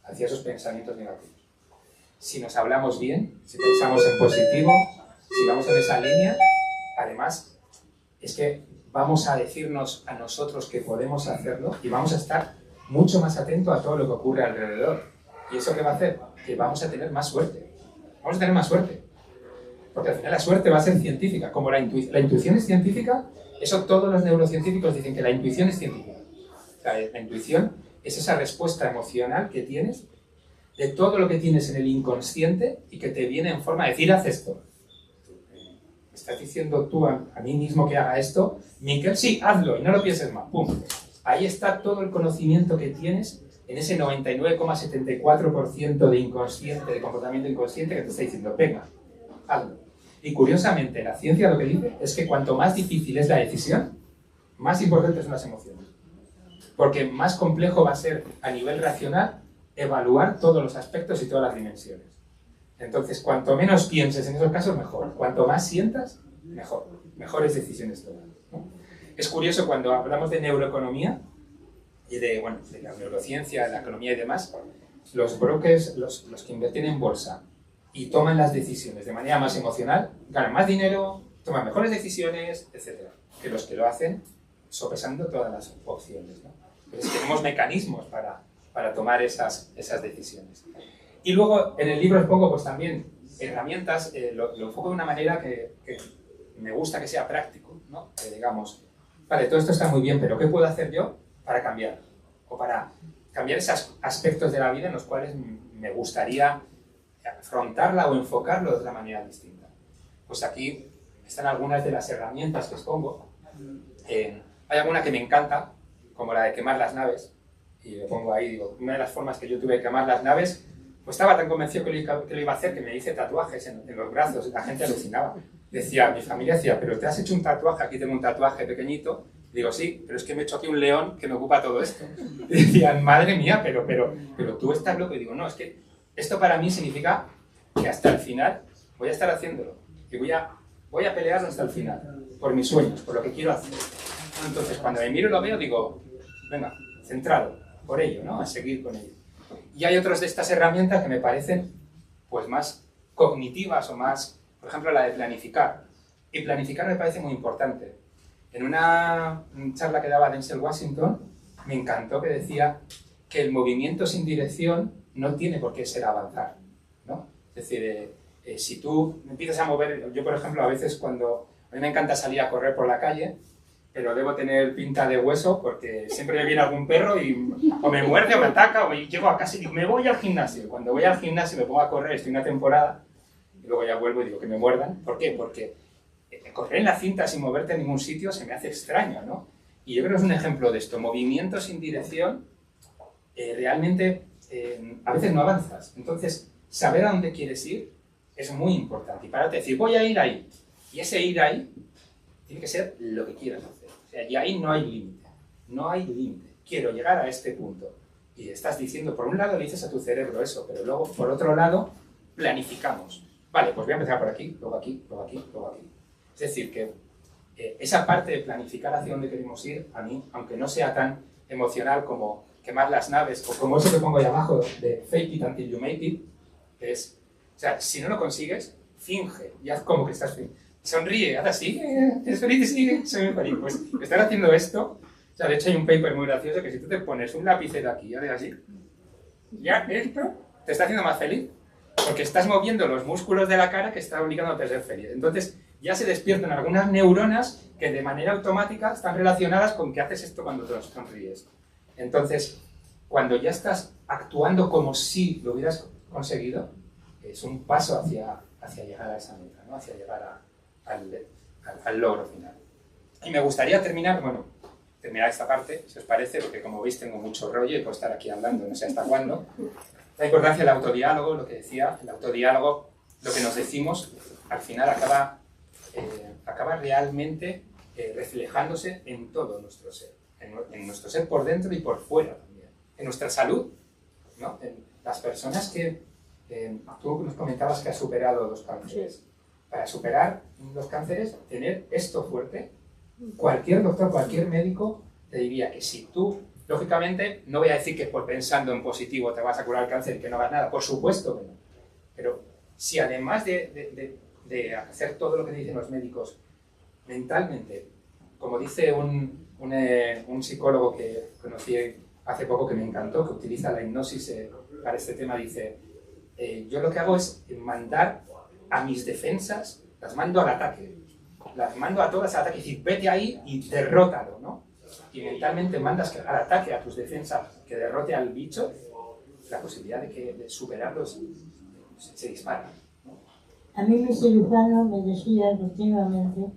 hacia esos pensamientos negativos. Si nos hablamos bien, si pensamos en positivo, si vamos en esa línea, además, es que vamos a decirnos a nosotros que podemos hacerlo y vamos a estar mucho más atentos a todo lo que ocurre alrededor. ¿Y eso qué va a hacer? Que vamos a tener más suerte. Vamos a tener más suerte. Porque al final la suerte va a ser científica. Como la intuición es científica, eso todos los neurocientíficos dicen que la intuición es científica. La intuición es esa respuesta emocional que tienes de todo lo que tienes en el inconsciente y que te viene en forma de decir, haz esto. ¿Me estás diciendo tú a mí mismo que haga esto? Miquel, sí, hazlo y no lo pienses más. ¡Pum! Ahí está todo el conocimiento que tienes en ese 99,74% de inconsciente, de comportamiento inconsciente que te está diciendo, venga, hazlo. Y curiosamente, la ciencia lo que dice es que cuanto más difícil es la decisión, más importantes son las emociones. Porque más complejo va a ser a nivel racional evaluar todos los aspectos y todas las dimensiones. Entonces, cuanto menos pienses en esos casos, mejor. Cuanto más sientas, mejor. Mejores decisiones tomas, ¿no? Es curioso cuando hablamos de neuroeconomía y de la neurociencia, la economía y demás, los brokers, los que invierten en bolsa y toman las decisiones de manera más emocional, ganan más dinero, toman mejores decisiones, etc. Que los que lo hacen sopesando todas las opciones, ¿no? Entonces tenemos mecanismos para tomar esas decisiones. Y luego en el libro os pongo pues también herramientas, lo enfoco de una manera que me gusta que sea práctico, ¿no? Que digamos, vale, todo esto está muy bien, pero ¿qué puedo hacer yo para cambiar? O para cambiar esos aspectos de la vida en los cuales me gustaría afrontarla o enfocarlo de otra manera distinta. Pues aquí están algunas de las herramientas que os pongo. Hay alguna que me encanta, como la de quemar las naves, y le pongo ahí, digo, una de las formas que yo tuve de quemar las naves, pues estaba tan convencido que lo iba a hacer que me hice tatuajes en los brazos, y la gente alucinaba. Mi familia decía, pero te has hecho un tatuaje, aquí tengo un tatuaje pequeñito. Y digo, sí, pero es que me he hecho aquí un león que me ocupa todo esto. Y decían, madre mía, pero tú estás loco. Y digo, no, es que esto para mí significa que hasta el final voy a estar haciéndolo. Y voy a pelear hasta el final, por mis sueños, por lo que quiero hacer. Entonces, cuando me miro y lo veo, digo, venga, centrado, por ello, ¿no? A seguir con ello. Y hay otras de estas herramientas que me parecen, pues, más cognitivas o más, por ejemplo, la de planificar. Y planificar me parece muy importante. En una charla que daba Denzel Washington, me encantó que decía que el movimiento sin dirección no tiene por qué ser avanzar, ¿no? Es decir, si tú empiezas a mover, yo por ejemplo a veces a mí me encanta salir a correr por la calle, pero debo tener pinta de hueso porque siempre me viene algún perro y o me muerde o me ataca o llego a casa y digo, me voy al gimnasio. Cuando voy al gimnasio me pongo a correr, estoy una temporada y luego ya vuelvo y digo que me muerdan. ¿Por qué? Porque correr en la cinta sin moverte en ningún sitio se me hace extraño, ¿no? Y yo creo que es un ejemplo de esto. Movimiento sin dirección, realmente a veces no avanzas. Entonces, saber a dónde quieres ir es muy importante. Y pararte y decir, voy a ir ahí. Y ese ir ahí tiene que ser lo que quieras hacer. O sea, y ahí no hay límite. No hay límite. Quiero llegar a este punto. Y estás diciendo, por un lado le dices a tu cerebro eso, pero luego, por otro lado, planificamos. Vale, pues voy a empezar por aquí, luego aquí, luego aquí, luego aquí. Es decir, que esa parte de planificar hacia dónde queremos ir, a mí, aunque no sea tan emocional como quemar las naves, o como eso que pongo ahí abajo de fake it until you make it, es, o sea, si no lo consigues, finge, y haz como que estás fingiendo. Sonríe, haz así, es feliz y sigue, soy muy feliz. Pues estar haciendo esto, o sea, de hecho hay un paper muy gracioso que si tú te pones un lapicero aquí y haces así, ya esto te está haciendo más feliz, porque estás moviendo los músculos de la cara que está obligándote a ser feliz. Entonces ya se despiertan algunas neuronas que de manera automática están relacionadas con que haces esto cuando te sonríes. Entonces, cuando ya estás actuando como si lo hubieras conseguido, es un paso hacia llegar a esa meta, ¿no? Hacia llegar al logro final. Y me gustaría terminar esta parte, si os parece, porque como veis tengo mucho rollo y puedo estar aquí hablando no sé hasta cuándo. La importancia del autodiálogo, lo que decía, el autodiálogo, lo que nos decimos, al final acaba realmente reflejándose en todo nuestro ser, en nuestro ser por dentro y por fuera también, en nuestra salud, ¿no? En las personas que, tú nos comentabas que has superado los cánceres. Para superar los cánceres, tener esto fuerte, cualquier doctor, cualquier médico te diría que si tú, lógicamente, no voy a decir que por pensando en positivo te vas a curar el cáncer y que no hagas nada, por supuesto que no, pero si además de hacer todo lo que dicen los médicos, mentalmente, como dice un psicólogo que conocí hace poco que me encantó, que utiliza la hipnosis para este tema, dice, yo lo que hago es mandar a mis defensas, las mando al ataque, las mando a todas al ataque, y decir, vete ahí y derrótalo, ¿no? Y mentalmente mandas al ataque a tus defensas, que derrote al bicho, la posibilidad de superarlos se dispara, ¿no? A mí mi cirujano me decía continuamente,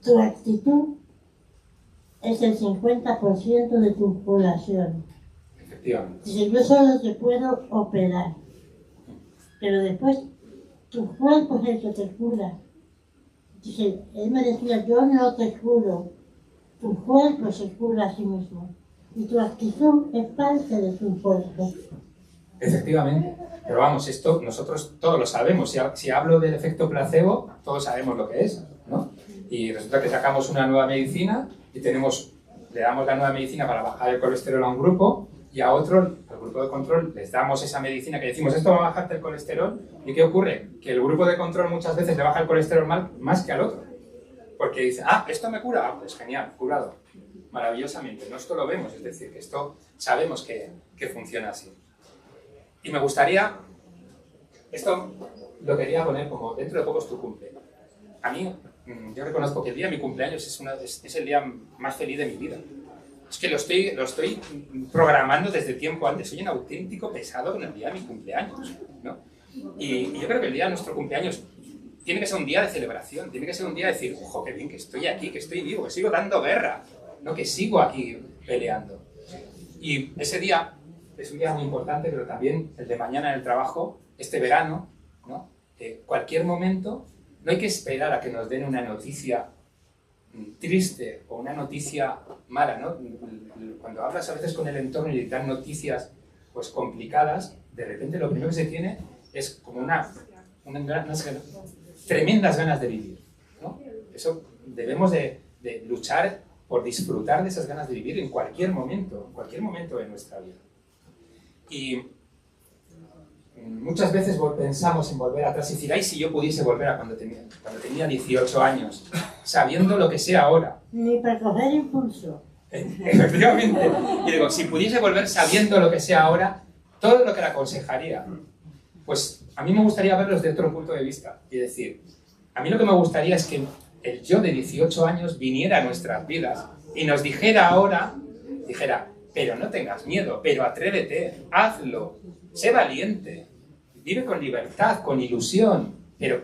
tu actitud es el 50% de tu población. Efectivamente. Dice, yo solo te puedo operar, pero después tu cuerpo es el que te cura. Dice, él me decía, yo no te curo, tu cuerpo se cura a sí mismo. Y tu actitud es parte de tu cuerpo. Efectivamente. Pero vamos, esto nosotros todos lo sabemos. Si hablo del efecto placebo, todos sabemos lo que es, ¿no? Y resulta que sacamos una nueva medicina y le damos la nueva medicina para bajar el colesterol a un grupo y a otro, al grupo de control, les damos esa medicina que decimos, esto va a bajarte el colesterol. ¿Y qué ocurre? Que el grupo de control muchas veces le baja el colesterol más que al otro. Porque dice, esto me cura, pues genial, curado. Maravillosamente. No esto lo vemos, es decir, que esto sabemos que funciona así. Y me gustaría, esto lo quería poner como dentro de poco es tu cumple. A mí, yo reconozco que el día de mi cumpleaños es el día más feliz de mi vida. Es que lo estoy programando desde tiempo antes. Soy un auténtico pesado con el día de mi cumpleaños, ¿no? Y yo creo que el día de nuestro cumpleaños tiene que ser un día de celebración, tiene que ser un día de decir, ojo, qué bien que estoy aquí, que estoy vivo, que sigo dando guerra, ¿no? Que sigo aquí peleando. Y ese día es un día muy importante, pero también el de mañana en el trabajo, este verano, ¿no? Cualquier momento, no hay que esperar a que nos den una noticia triste o una noticia mala, ¿no? Cuando hablas a veces con el entorno y te dan noticias pues complicadas, de repente lo primero que se tiene es como unas tremendas ganas de vivir, ¿no? Eso debemos de luchar por disfrutar de esas ganas de vivir en cualquier momento de nuestra vida. Y muchas veces pensamos en volver atrás y decir, ay, si yo pudiese volver a cuando tenía 18 años, sabiendo lo que sé ahora. Ni para coger impulso. Efectivamente. Y digo, si pudiese volver sabiendo lo que sé ahora, todo lo que le aconsejaría, pues a mí me gustaría verlos de otro punto de vista. Y decir, a mí lo que me gustaría es que el yo de 18 años viniera a nuestras vidas y nos dijera, pero no tengas miedo, pero atrévete, hazlo, sé valiente, vive con libertad, con ilusión, pero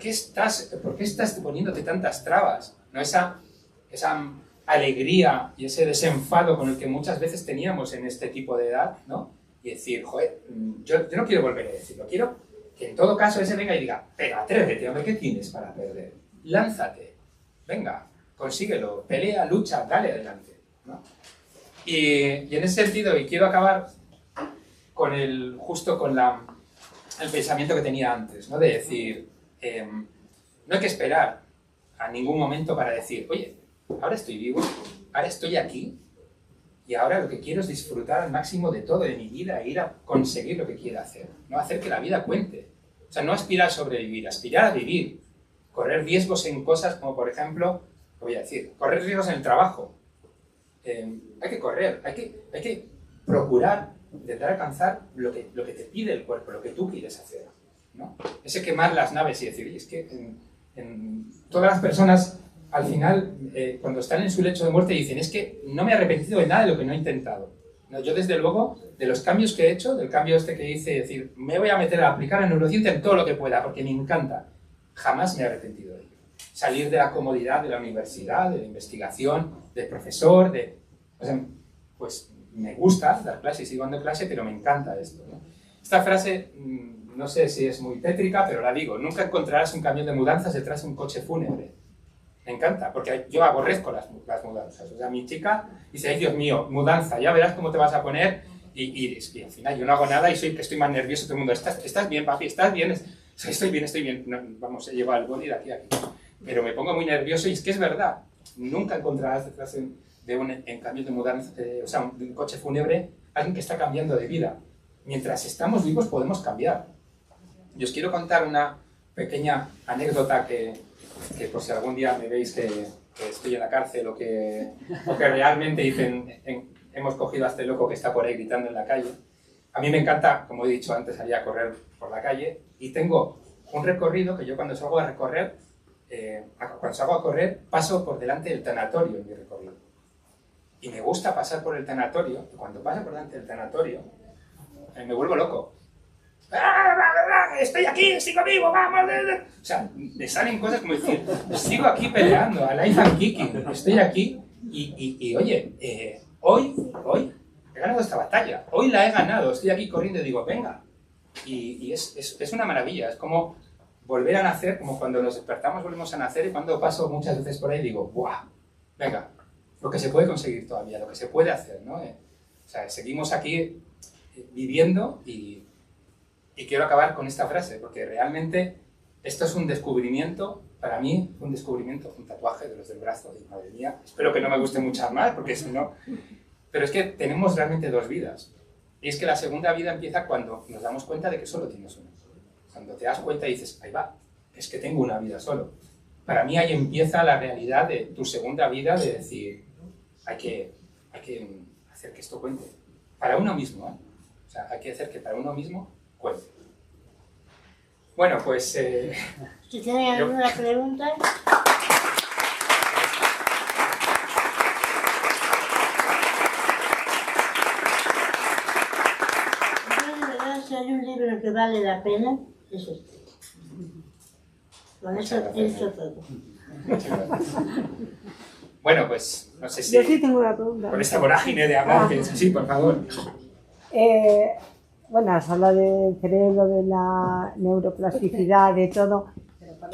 ¿por qué estás poniéndote tantas trabas? ¿No? Esa alegría y ese desenfado con el que muchas veces teníamos en este tipo de edad, ¿no? Y decir, joder, yo no quiero volver a decirlo, quiero que en todo caso ese venga y diga, pero atrévete, hombre, ¿qué tienes para perder? Lánzate, venga, consíguelo, pelea, lucha, dale adelante, ¿no? Y en ese sentido, y quiero acabar con el pensamiento que tenía antes, ¿no? De decir, no hay que esperar a ningún momento para decir, oye, ahora estoy vivo, ahora estoy aquí, y ahora lo que quiero es disfrutar al máximo de todo, de mi vida, e ir a conseguir lo que quiera hacer, ¿no? Hacer que la vida cuente. O sea, no aspirar a sobrevivir, aspirar a vivir, correr riesgos en cosas como, por ejemplo, lo voy a decir, correr riesgos en el trabajo. Hay que correr, hay que procurar intentar alcanzar lo que te pide el cuerpo, lo que tú quieres hacer, ¿no? Ese quemar las naves y decir, oye, es que todas las personas al final, cuando están en su lecho de muerte, dicen, es que no me he arrepentido de nada de lo que no he intentado. No, yo desde luego, de los cambios que he hecho, del cambio este que hice, es decir, me voy a meter a aplicar la neurociencia en todo lo que pueda, porque me encanta. Jamás me he arrepentido de ello. Salir de la comodidad de la universidad, de la investigación, del profesor, o sea, pues me gusta dar clases, sigo dando clase, pero me encanta esto, ¿no? Esta frase, no sé si es muy tétrica, pero la digo, nunca encontrarás un camión de mudanzas detrás de un coche fúnebre. Me encanta, porque yo aborrezco las mudanzas. O sea, mi chica dice, ay Dios mío, mudanza, ya verás cómo te vas a poner, y al final yo no hago nada y estoy más nervioso, todo el mundo, ¿estás bien, papi? ¿Estás bien? Estoy bien. No, vamos, he llevado el boli de aquí a aquí. Pero me pongo muy nervioso y es que es verdad, nunca encontrarás detrás de un cambio de mudanza, o sea, de un coche fúnebre, alguien que está cambiando de vida. Mientras estamos vivos podemos cambiar. Y os quiero contar una pequeña anécdota que por si algún día me veis que estoy en la cárcel o que realmente dicen, hemos cogido a este loco que está por ahí gritando en la calle. A mí me encanta, como he dicho antes, salir a correr por la calle y tengo un recorrido que yo cuando salgo a recorrer, paso por delante del tanatorio en mi recorrido. Y me gusta pasar por el tanatorio, y cuando paso por delante del tanatorio, me vuelvo loco. Estoy aquí, sigo vivo, vamos. O sea, me salen cosas como decir, sigo aquí peleando, alive and kicking, estoy aquí y oye, hoy he ganado esta batalla, hoy la he ganado, estoy aquí corriendo y digo, venga. Y es una maravilla, es como volver a nacer, como cuando nos despertamos volvemos a nacer y cuando paso muchas veces por ahí digo, ¡buah! Venga, lo que se puede conseguir todavía, lo que se puede hacer, ¿no? O sea, seguimos aquí viviendo y quiero acabar con esta frase, porque realmente esto es un descubrimiento, para mí, un descubrimiento, un tatuaje de los del brazo, y madre mía, espero que no me guste mucho más, porque si no... Pero es que tenemos realmente dos vidas, y es que la segunda vida empieza cuando nos damos cuenta de que solo tienes una. Cuando te das cuenta y dices, ahí va, es que tengo una vida solo. Para mí ahí empieza la realidad de tu segunda vida, de decir, hay que hacer que esto cuente. Para uno mismo, ¿eh? O sea, hay que hacer que para uno mismo cuente. Bueno, pues... Si tienen alguna pregunta... Yo de verdad, si hay un libro que vale la pena, es este. Con eso he hecho todo. Muchas gracias. Bueno, pues no sé si... Yo sí tengo una pregunta. Con esta vorágine de hablar, que sí, por favor. Bueno, has hablado del cerebro, de la neuroplasticidad, de todo.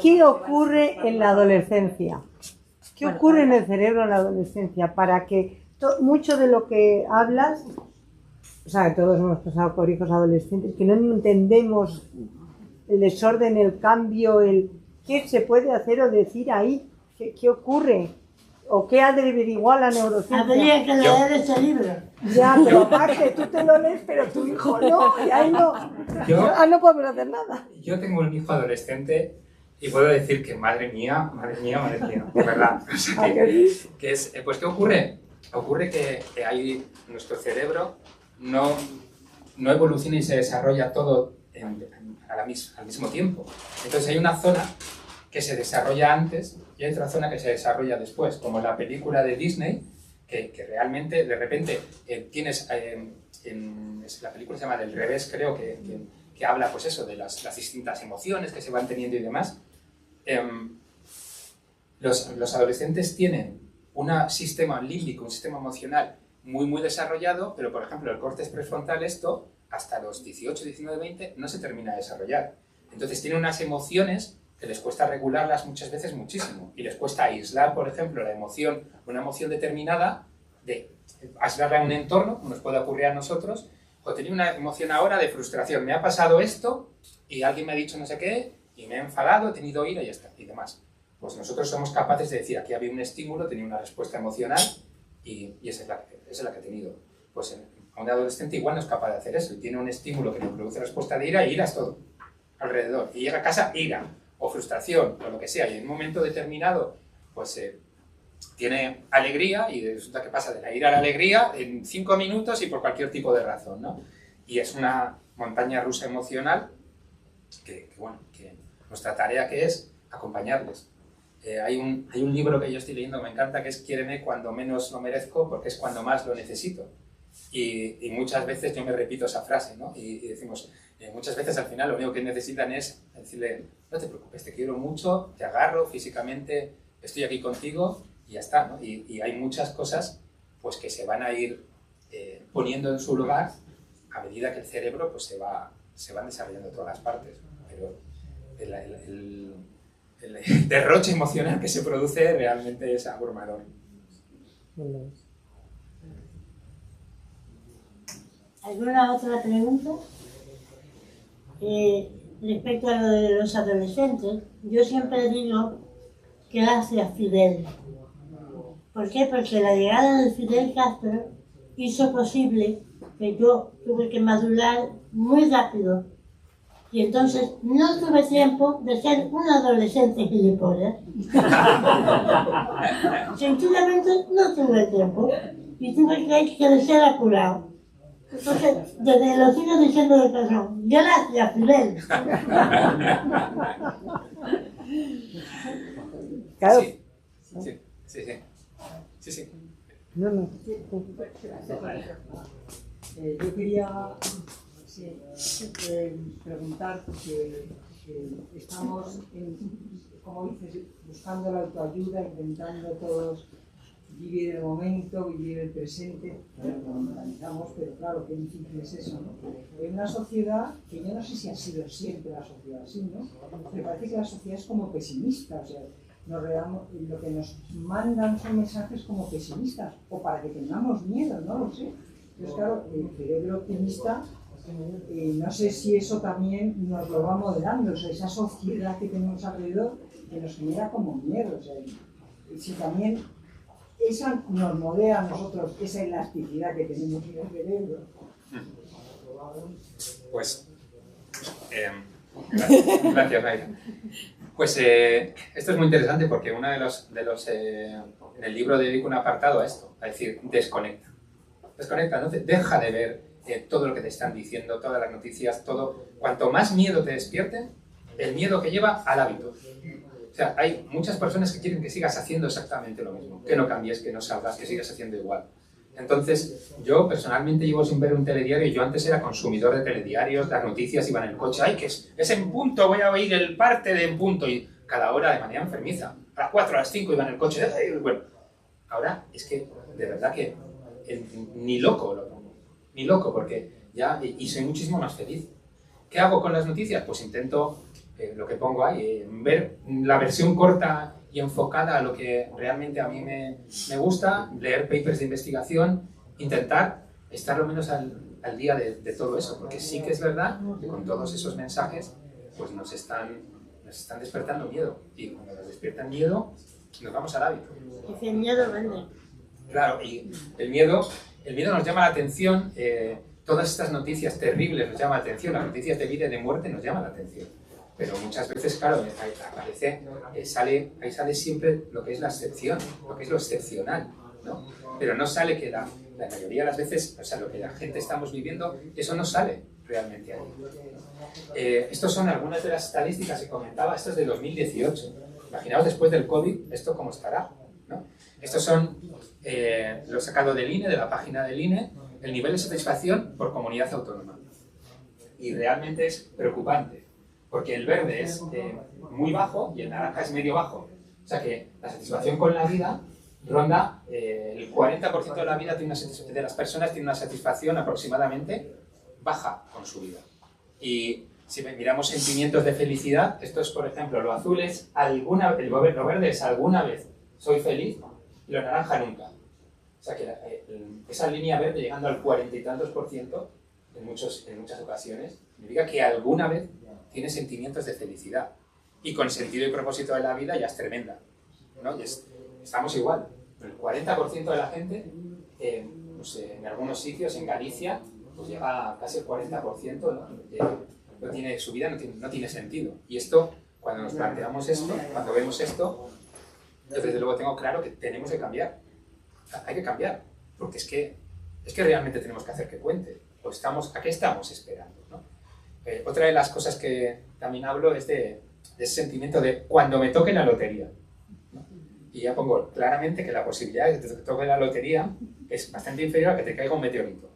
¿Qué ocurre en la adolescencia? ¿Qué ocurre en el cerebro en la adolescencia para que mucho de lo que hablas, o sea, todos hemos pasado por hijos adolescentes, que no entendemos el desorden, el cambio, qué se puede hacer o decir ahí? ¿Qué ocurre? ¿O qué ha de averiguar la neurociencia? Habría que leer ese libro. Ya, pero aparte, tú te lo lees, pero tu hijo no, y ahí no. No podemos hacer nada. Yo tengo un hijo adolescente y puedo decir que madre mía, de verdad. O sea, que es, pues, ¿qué ocurre? Ocurre que ahí nuestro cerebro no evoluciona y se desarrolla todo al mismo tiempo. Entonces hay una zona que se desarrolla antes y hay otra zona que se desarrolla después, como en la película de Disney, que realmente de repente tienes, la película se llama Del revés, creo, que habla pues eso, de las distintas emociones que se van teniendo y demás. Los adolescentes tienen un sistema límbico, un sistema emocional muy desarrollado, pero por ejemplo el córtex prefrontal, esto hasta los 18, 19, 20 no se termina de desarrollar. Entonces tienen unas emociones que les cuesta regularlas muchas veces muchísimo y les cuesta aislar, por ejemplo, una emoción determinada, de aislarla en un entorno, como nos puede ocurrir a nosotros, o tenía una emoción ahora de frustración, me ha pasado esto y alguien me ha dicho no sé qué y me he enfadado, he tenido ira y ya está, y demás. Pues nosotros somos capaces de decir, aquí había un estímulo, tenía una respuesta emocional y esa es la que he tenido. Pues a un adolescente igual no es capaz de hacer eso y tiene un estímulo que le produce respuesta de ira y ira es todo alrededor. Y llega a casa, ira, o frustración, o lo que sea, y en un momento determinado, pues tiene alegría y resulta que pasa de la ira a la alegría en 5 minutos y por cualquier tipo de razón, ¿no? Y es una montaña rusa emocional que nuestra tarea que es acompañarles. Hay un libro que yo estoy leyendo que me encanta, que es Quiéreme cuando menos lo merezco, porque es cuando más lo necesito. Y muchas veces yo me repito esa frase, ¿no? Y decimos, muchas veces al final lo único que necesitan es decirle, no te preocupes, te quiero mucho, te agarro físicamente, estoy aquí contigo y ya está, ¿no? Y hay muchas cosas pues, que se van a ir poniendo en su lugar a medida que el cerebro pues, se van desarrollando todas las partes. Pero el derroche emocional que se produce realmente es abrumador. ¿Alguna otra pregunta? Respecto a lo de los adolescentes, yo siempre digo gracias Fidel. ¿Por qué? Porque la llegada de Fidel Castro hizo posible que yo tuve que madurar muy rápido. Y entonces no tuve tiempo de ser un adolescente gilipollas. Sencillamente no tuve tiempo. Y tuve que crecer apurado. Entonces, desde lo sigo diciendo de corazón, gracias, Fidel. Claro. Sí. No, no. Yo quería preguntar, porque estamos, como dices, buscando la autoayuda, intentando todos vivir el momento, vivir el presente, lo analizamos, pero claro, qué difícil es eso, ¿no? En una sociedad, que yo no sé si ha sido siempre la sociedad así, ¿no? Me parece que la sociedad es como pesimista, o sea, lo que nos mandan son mensajes como pesimistas, o para que tengamos miedo, no lo sé. Entonces, claro, el cerebro optimista, no sé si eso también nos lo va moderando, o sea, esa sociedad que tenemos alrededor, que nos genera como miedo, o sea, si también esa nos modera a nosotros, esa elasticidad que tenemos en el cerebro. Pues, gracias, Mayra. Pues esto es muy interesante porque uno de los en el libro dedico un apartado a esto, a decir, desconecta. Desconecta, ¿no? Deja de ver todo lo que te están diciendo, todas las noticias, todo. Cuanto más miedo te despierte, el miedo que lleva al hábito. O sea, hay muchas personas que quieren que sigas haciendo exactamente lo mismo, que no cambies, que no salgas, que sigas haciendo igual. Entonces, yo personalmente llevo sin ver un telediario. Yo antes era consumidor de telediarios, las noticias iban en el coche, ¡ay, que es en punto, voy a oír el parte de en punto! Y cada hora de manera enfermiza. A las 4, a las 5 iba en el coche, ¡ay! Bueno, ahora es que, de verdad que ni loco lo pongo, ni loco, porque ya, y soy muchísimo más feliz. ¿Qué hago con las noticias? Pues intento, lo que pongo ahí, ver la versión corta y enfocada a lo que realmente a mí me gusta, leer papers de investigación, intentar estar lo menos al día de todo eso, porque sí que es verdad que con todos esos mensajes pues nos están despertando miedo, y cuando nos despiertan miedo nos vamos al hábito. Es que el miedo vende. Claro, y el miedo nos llama la atención, todas estas noticias terribles nos llaman la atención, las noticias de vida y de muerte nos llaman la atención. Pero muchas veces, claro, aparece, ahí sale siempre lo que es la excepción, lo que es lo excepcional, ¿no? Pero no sale que la mayoría de las veces, o sea, lo que la gente estamos viviendo, eso no sale realmente ahí, ¿no? Estos son algunas de las estadísticas que comentaba, esto es de 2018. Imaginaos después del COVID, esto cómo estará, ¿no? Estos son, lo he sacado del INE, de la página del INE, el nivel de satisfacción por comunidad autónoma. Y realmente es preocupante. Porque el verde es muy bajo y el naranja es medio bajo. O sea que la satisfacción con la vida ronda, el 40% de la vida de las personas tiene una satisfacción aproximadamente baja con su vida. Y si miramos sentimientos de felicidad, esto es, por ejemplo, lo azul es lo verde es alguna vez soy feliz y lo naranja nunca. O sea que esa línea verde llegando al 40 y tantos % en muchas ocasiones, significa que alguna vez tiene sentimientos de felicidad. Y con sentido y propósito de la vida ya es tremenda, ¿no? Estamos igual. El 40% de la gente, pues, en algunos sitios, en Galicia, pues llega a casi el 40%, ¿no? Su vida no tiene sentido. Y esto, cuando nos planteamos esto, cuando vemos esto, yo desde luego tengo claro que tenemos que cambiar. Hay que cambiar, porque es que realmente tenemos que hacer que cuente. ¿A qué estamos esperando, ¿no? Otra de las cosas que también hablo es de ese sentimiento de cuando me toque la lotería, ¿no? y ya pongo claramente que la posibilidad de que te toque la lotería es bastante inferior a que te caiga un meteorito.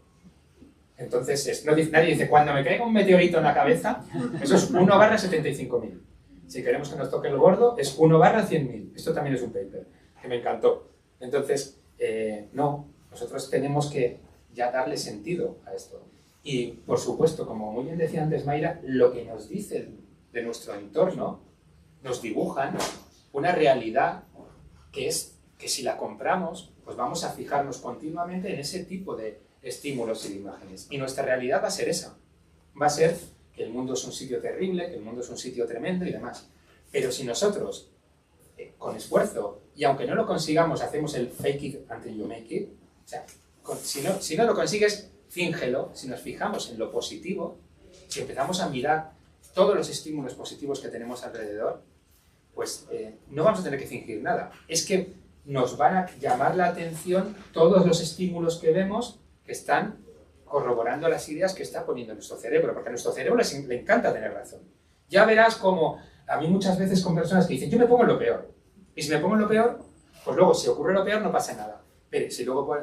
Entonces, nadie dice, cuando me caiga un meteorito en la cabeza, eso es 1/75.000. Si queremos que nos toque el gordo, es 1/100.000. Esto también es un paper, que me encantó. Entonces, no, nosotros tenemos que ya darle sentido a esto. Y, por supuesto, como muy bien decía antes Mayra, lo que nos dicen de nuestro entorno, nos dibujan una realidad que es que si la compramos, pues vamos a fijarnos continuamente en ese tipo de estímulos y de imágenes. Y nuestra realidad va a ser esa. Va a ser que el mundo es un sitio terrible, que el mundo es un sitio tremendo y demás. Pero si nosotros, con esfuerzo, y aunque no lo consigamos, hacemos el fake it until you make it, o sea, si no lo consigues, fíngelo. Si nos fijamos en lo positivo, si empezamos a mirar todos los estímulos positivos que tenemos alrededor, pues no vamos a tener que fingir nada. Es que nos van a llamar la atención todos los estímulos que vemos que están corroborando las ideas que está poniendo nuestro cerebro, porque a nuestro cerebro le encanta tener razón. Ya verás como a mí muchas veces con personas que dicen, yo me pongo en lo peor, y si me pongo en lo peor, pues luego si ocurre lo peor no pasa nada, pero si luego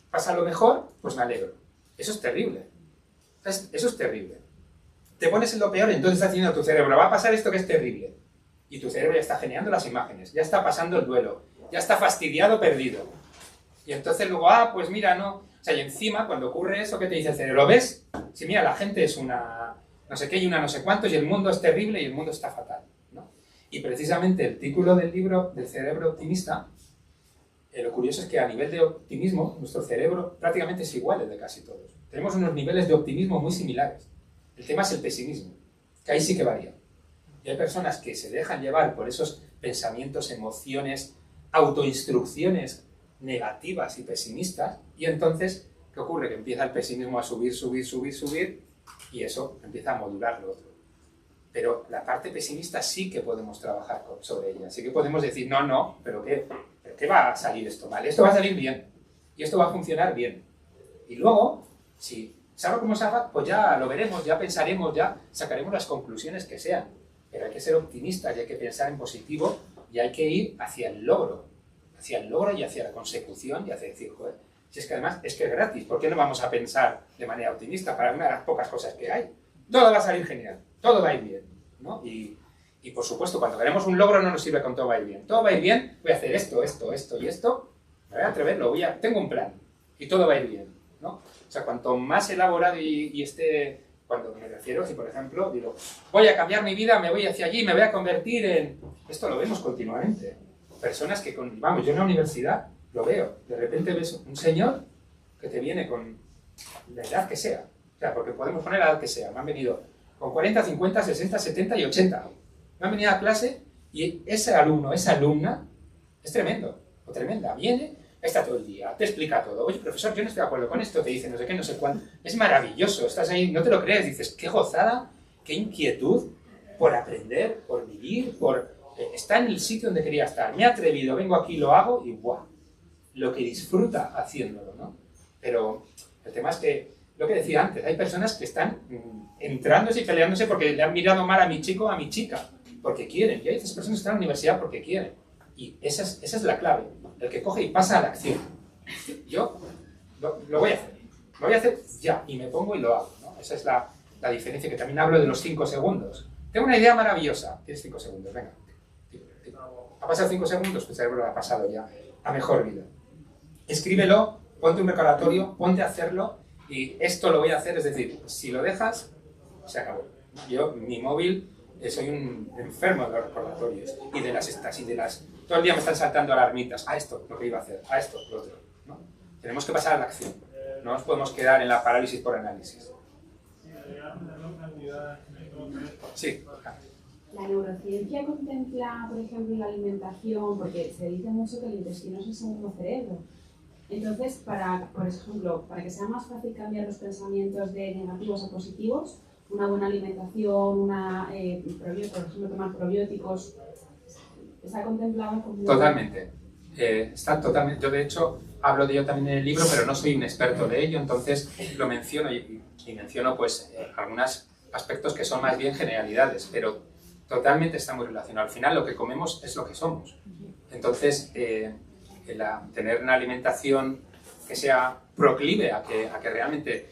pasa lo mejor, pues me alegro. Eso es terrible. Eso es terrible. Te pones en lo peor, entonces está diciendo tu cerebro, va a pasar esto que es terrible. Y tu cerebro ya está generando las imágenes, ya está pasando el duelo, ya está fastidiado, perdido. Y entonces luego, pues mira, no. O sea, y encima, cuando ocurre eso, ¿qué te dice el cerebro? ¿Ves? Si mira, la gente es una no sé qué y una no sé cuántos, y el mundo es terrible y el mundo está fatal, ¿no? Y precisamente el título del libro, del cerebro optimista, lo curioso es que a nivel de optimismo, nuestro cerebro prácticamente es igual al de casi todos. Tenemos unos niveles de optimismo muy similares. El tema es el pesimismo, que ahí sí que varía. Y hay personas que se dejan llevar por esos pensamientos, emociones, autoinstrucciones negativas y pesimistas, y entonces, ¿qué ocurre? Que empieza el pesimismo a subir, subir, subir, subir, y eso empieza a modular lo otro. Pero la parte pesimista sí que podemos trabajar sobre ella, sí que podemos decir, no, ¿pero qué va a salir esto mal? Esto va a salir bien, y esto va a funcionar bien. Y luego, si salga como salga, pues ya lo veremos, ya pensaremos, ya sacaremos las conclusiones que sean. Pero hay que ser optimistas y hay que pensar en positivo y hay que ir hacia el logro y hacia la consecución y hacia decir, joder, si es que además es que es gratis, ¿por qué no vamos a pensar de manera optimista para una de las pocas cosas que hay? Todo va a salir genial, todo va a ir bien, ¿no? Y por supuesto, cuando queremos un logro no nos sirve con todo va a ir bien. Todo va a ir bien, voy a hacer esto, esto, esto y esto, me voy a atreverlo, tengo un plan y todo va a ir bien, ¿no? O sea, cuanto más elaborado y esté... Cuando me refiero, si por ejemplo digo, voy a cambiar mi vida, me voy hacia allí, me voy a convertir en... Esto lo vemos continuamente. Personas que, vamos, yo en la universidad lo veo. De repente ves un señor que te viene con la edad que sea. O sea, porque podemos poner la edad que sea. Me han venido con 40, 50, 60, 70 y 80. Me han venido a clase y ese alumno, esa alumna, es tremendo o tremenda. Viene, está todo el día, te explica todo. Oye, profesor, yo no estoy de acuerdo con esto, te dice no sé qué, no sé cuánto. Es maravilloso, estás ahí, no te lo crees, dices, qué gozada, qué inquietud por aprender, por vivir, está en el sitio donde quería estar. Me he atrevido, vengo aquí, lo hago y ¡buah! Lo que disfruta haciéndolo, ¿no? Pero el tema es que, lo que decía antes, hay personas que están entrándose y peleándose porque le han mirado mal a mi chico o a mi chica, porque quieren. Y hay esas personas que están en la universidad porque quieren. Y esa es la clave. El que coge y pasa a la acción. Yo lo voy a hacer. Lo voy a hacer ya. Y me pongo y lo hago, ¿no? Esa es la diferencia, que también hablo de los 5 segundos. Tengo una idea maravillosa. Tienes 5 segundos, venga. Ha pasado 5 segundos, tu cerebro lo ha pasado ya a mejor vida. Escríbelo, ponte un recordatorio, ponte a hacerlo. Y esto lo voy a hacer, es decir, si lo dejas, se acabó. Yo, mi móvil, soy un enfermo de los recordatorios y de las estas y de las... Todo el día me están saltando alarmitas. A esto, lo que iba a hacer. A esto, lo otro, ¿no? Tenemos que pasar a la acción. No nos podemos quedar en la parálisis por análisis. Sí. La neurociencia contempla, por ejemplo, la alimentación, porque se dice mucho que el intestino es el segundo cerebro. Entonces, por ejemplo, para que sea más fácil cambiar los pensamientos de negativos a positivos, una buena alimentación, por ejemplo, tomar probióticos, ¿está contemplado como...? Totalmente. Está totalmente. Yo, de hecho, hablo de ello también en el libro, pero no soy un experto de ello, entonces lo menciono y menciono pues algunos aspectos que son más bien generalidades, pero totalmente está muy relacionado. Al final lo que comemos es lo que somos. Entonces, tener una alimentación que sea proclive a que realmente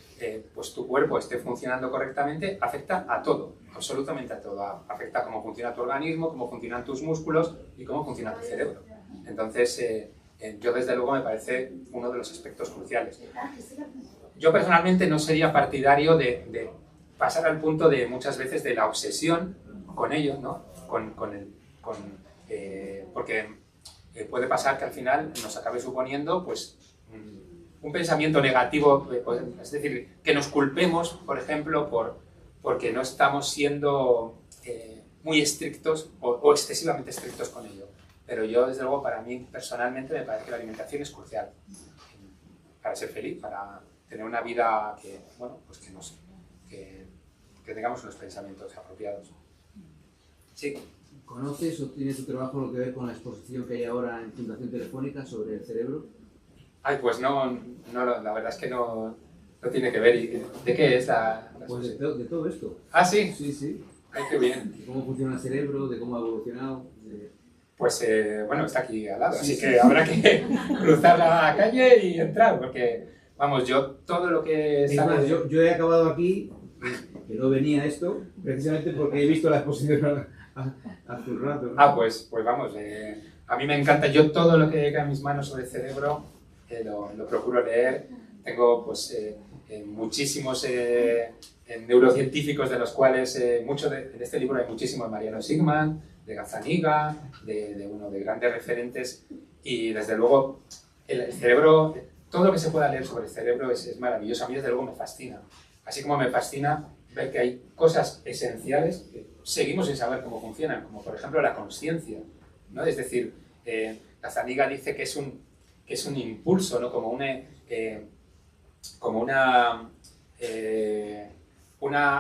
pues tu cuerpo esté funcionando correctamente afecta a todo, absolutamente a todo. Afecta a cómo funciona tu organismo, cómo funcionan tus músculos y cómo funciona tu cerebro. Entonces, yo desde luego me parece uno de los aspectos cruciales. Yo personalmente no sería partidario de pasar al punto de muchas veces de la obsesión con ello, ¿no? Porque puede pasar que al final nos acabe suponiendo pues, un pensamiento negativo, es decir, que nos culpemos, por ejemplo, porque no estamos siendo muy estrictos o excesivamente estrictos con ello. Pero yo, desde luego, para mí personalmente me parece que la alimentación es crucial para ser feliz, para tener una vida que, bueno, pues que tengamos unos pensamientos apropiados. Sí. ¿Conoces o tiene tu trabajo lo que ver con la exposición que hay ahora en Fundación Telefónica sobre el cerebro? Ay, pues no, la verdad es que no tiene que ver. ¿De qué es la Pues de todo esto. ¿Ah, sí? Sí, sí. Ay, qué bien. De cómo funciona el cerebro, de cómo ha evolucionado. Pues bueno, está aquí al lado, Sí, así sí. que habrá que cruzar la calle y entrar, porque, vamos, yo todo lo que Es sabe... más, yo he acabado aquí, que no venía esto, precisamente porque he visto la exposición hace un rato, ¿no? Ah, pues vamos, a mí me encanta, yo todo lo que llega a mis manos sobre el cerebro lo procuro leer. Tengo pues muchísimos neurocientíficos, de los cuales en este libro hay muchísimo de Mariano Sigman, de Gazzaniga, de grandes referentes, y desde luego el cerebro, todo lo que se pueda leer sobre el cerebro es maravilloso. A mí desde luego me fascina, así como me fascina ver que hay cosas esenciales que seguimos sin saber cómo funcionan, como por ejemplo la consciencia, ¿no? Es decir, Gazzaniga dice que es un impulso, ¿no? Como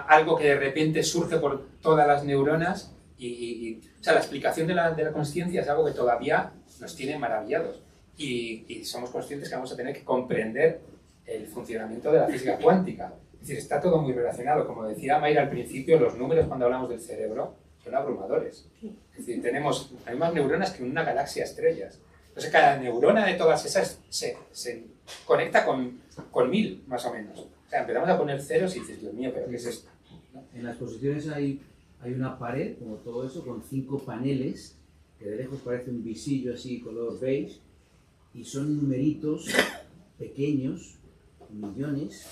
algo que de repente surge por todas las neuronas o sea, la explicación de la consciencia es algo que todavía nos tiene maravillados y somos conscientes que vamos a tener que comprender el funcionamiento de la física cuántica. Es decir, está todo muy relacionado. Como decía Mayra al principio, los números cuando hablamos del cerebro son abrumadores. Es decir, hay más neuronas que una galaxia de estrellas. Entonces, cada neurona de todas esas se conecta con 1000, más o menos. O sea, empezamos a poner ceros y dices, Dios mío, ¿pero qué es esto? ¿No? En las exposiciones hay una pared, como todo eso, con 5 paneles, que de lejos parece un visillo así, color beige, y son numeritos pequeños, millones,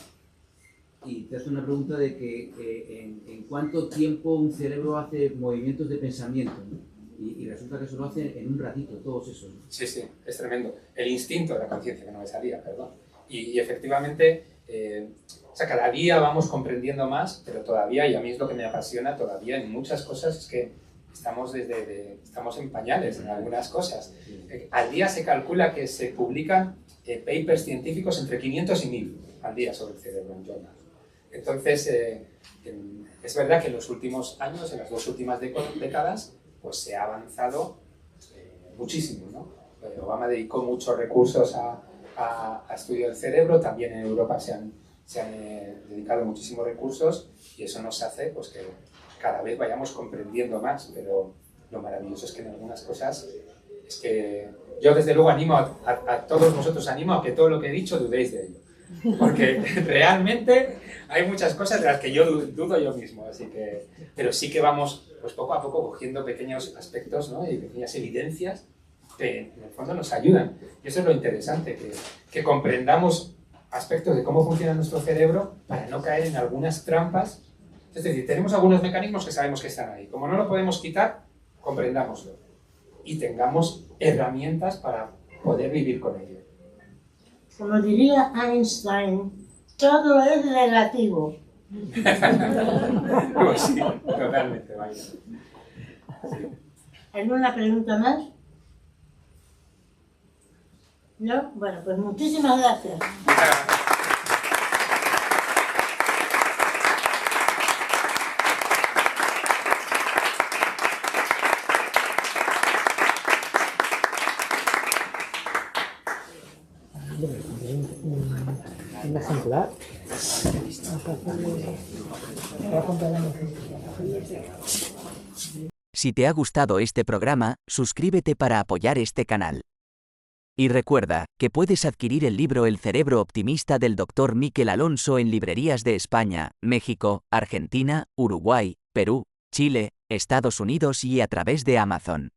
y te hace una pregunta de que en cuánto tiempo un cerebro hace movimientos de pensamiento, ¿no? Y resulta que eso lo hace en un ratito, todos esos, ¿no? Sí, sí, es tremendo. El instinto de la conciencia, que no me salía, perdón. Y efectivamente, o sea, cada día vamos comprendiendo más, pero todavía, y a mí es lo que me apasiona todavía en muchas cosas, es que estamos en pañales en algunas cosas. Al día se calcula que se publican papers científicos entre 500 y 1000 al día sobre el cerebro en journals. Entonces, es verdad que en los últimos años, en las 2 últimas décadas, pues se ha avanzado muchísimo, ¿no? Obama dedicó muchos recursos a estudio del cerebro, también en Europa se han dedicado muchísimos recursos, y eso nos hace pues, que cada vez vayamos comprendiendo más, pero lo maravilloso es que en algunas cosas, es que yo desde luego animo a todos vosotros, animo a que todo lo que he dicho dudéis de ello, porque realmente hay muchas cosas de las que yo dudo yo mismo, así que, pero sí que vamos pues poco a poco cogiendo pequeños aspectos, ¿no? Y pequeñas evidencias que en el fondo nos ayudan. Y eso es lo interesante, que comprendamos aspectos de cómo funciona nuestro cerebro para no caer en algunas trampas. Es decir, tenemos algunos mecanismos que sabemos que están ahí. Como no lo podemos quitar, comprendámoslo y tengamos herramientas para poder vivir con ello. Como diría Einstein, todo es relativo. Pues sí, totalmente, vaya. Sí. ¿Alguna pregunta más? ¿No? Bueno, pues muchísimas gracias. Muchas gracias. Un ejemplar. Voy a comprar Si te ha gustado este programa, suscríbete para apoyar este canal. Y recuerda, que puedes adquirir el libro El cerebro optimista del Dr. Miquel Alonso en librerías de España, México, Argentina, Uruguay, Perú, Chile, Estados Unidos y a través de Amazon.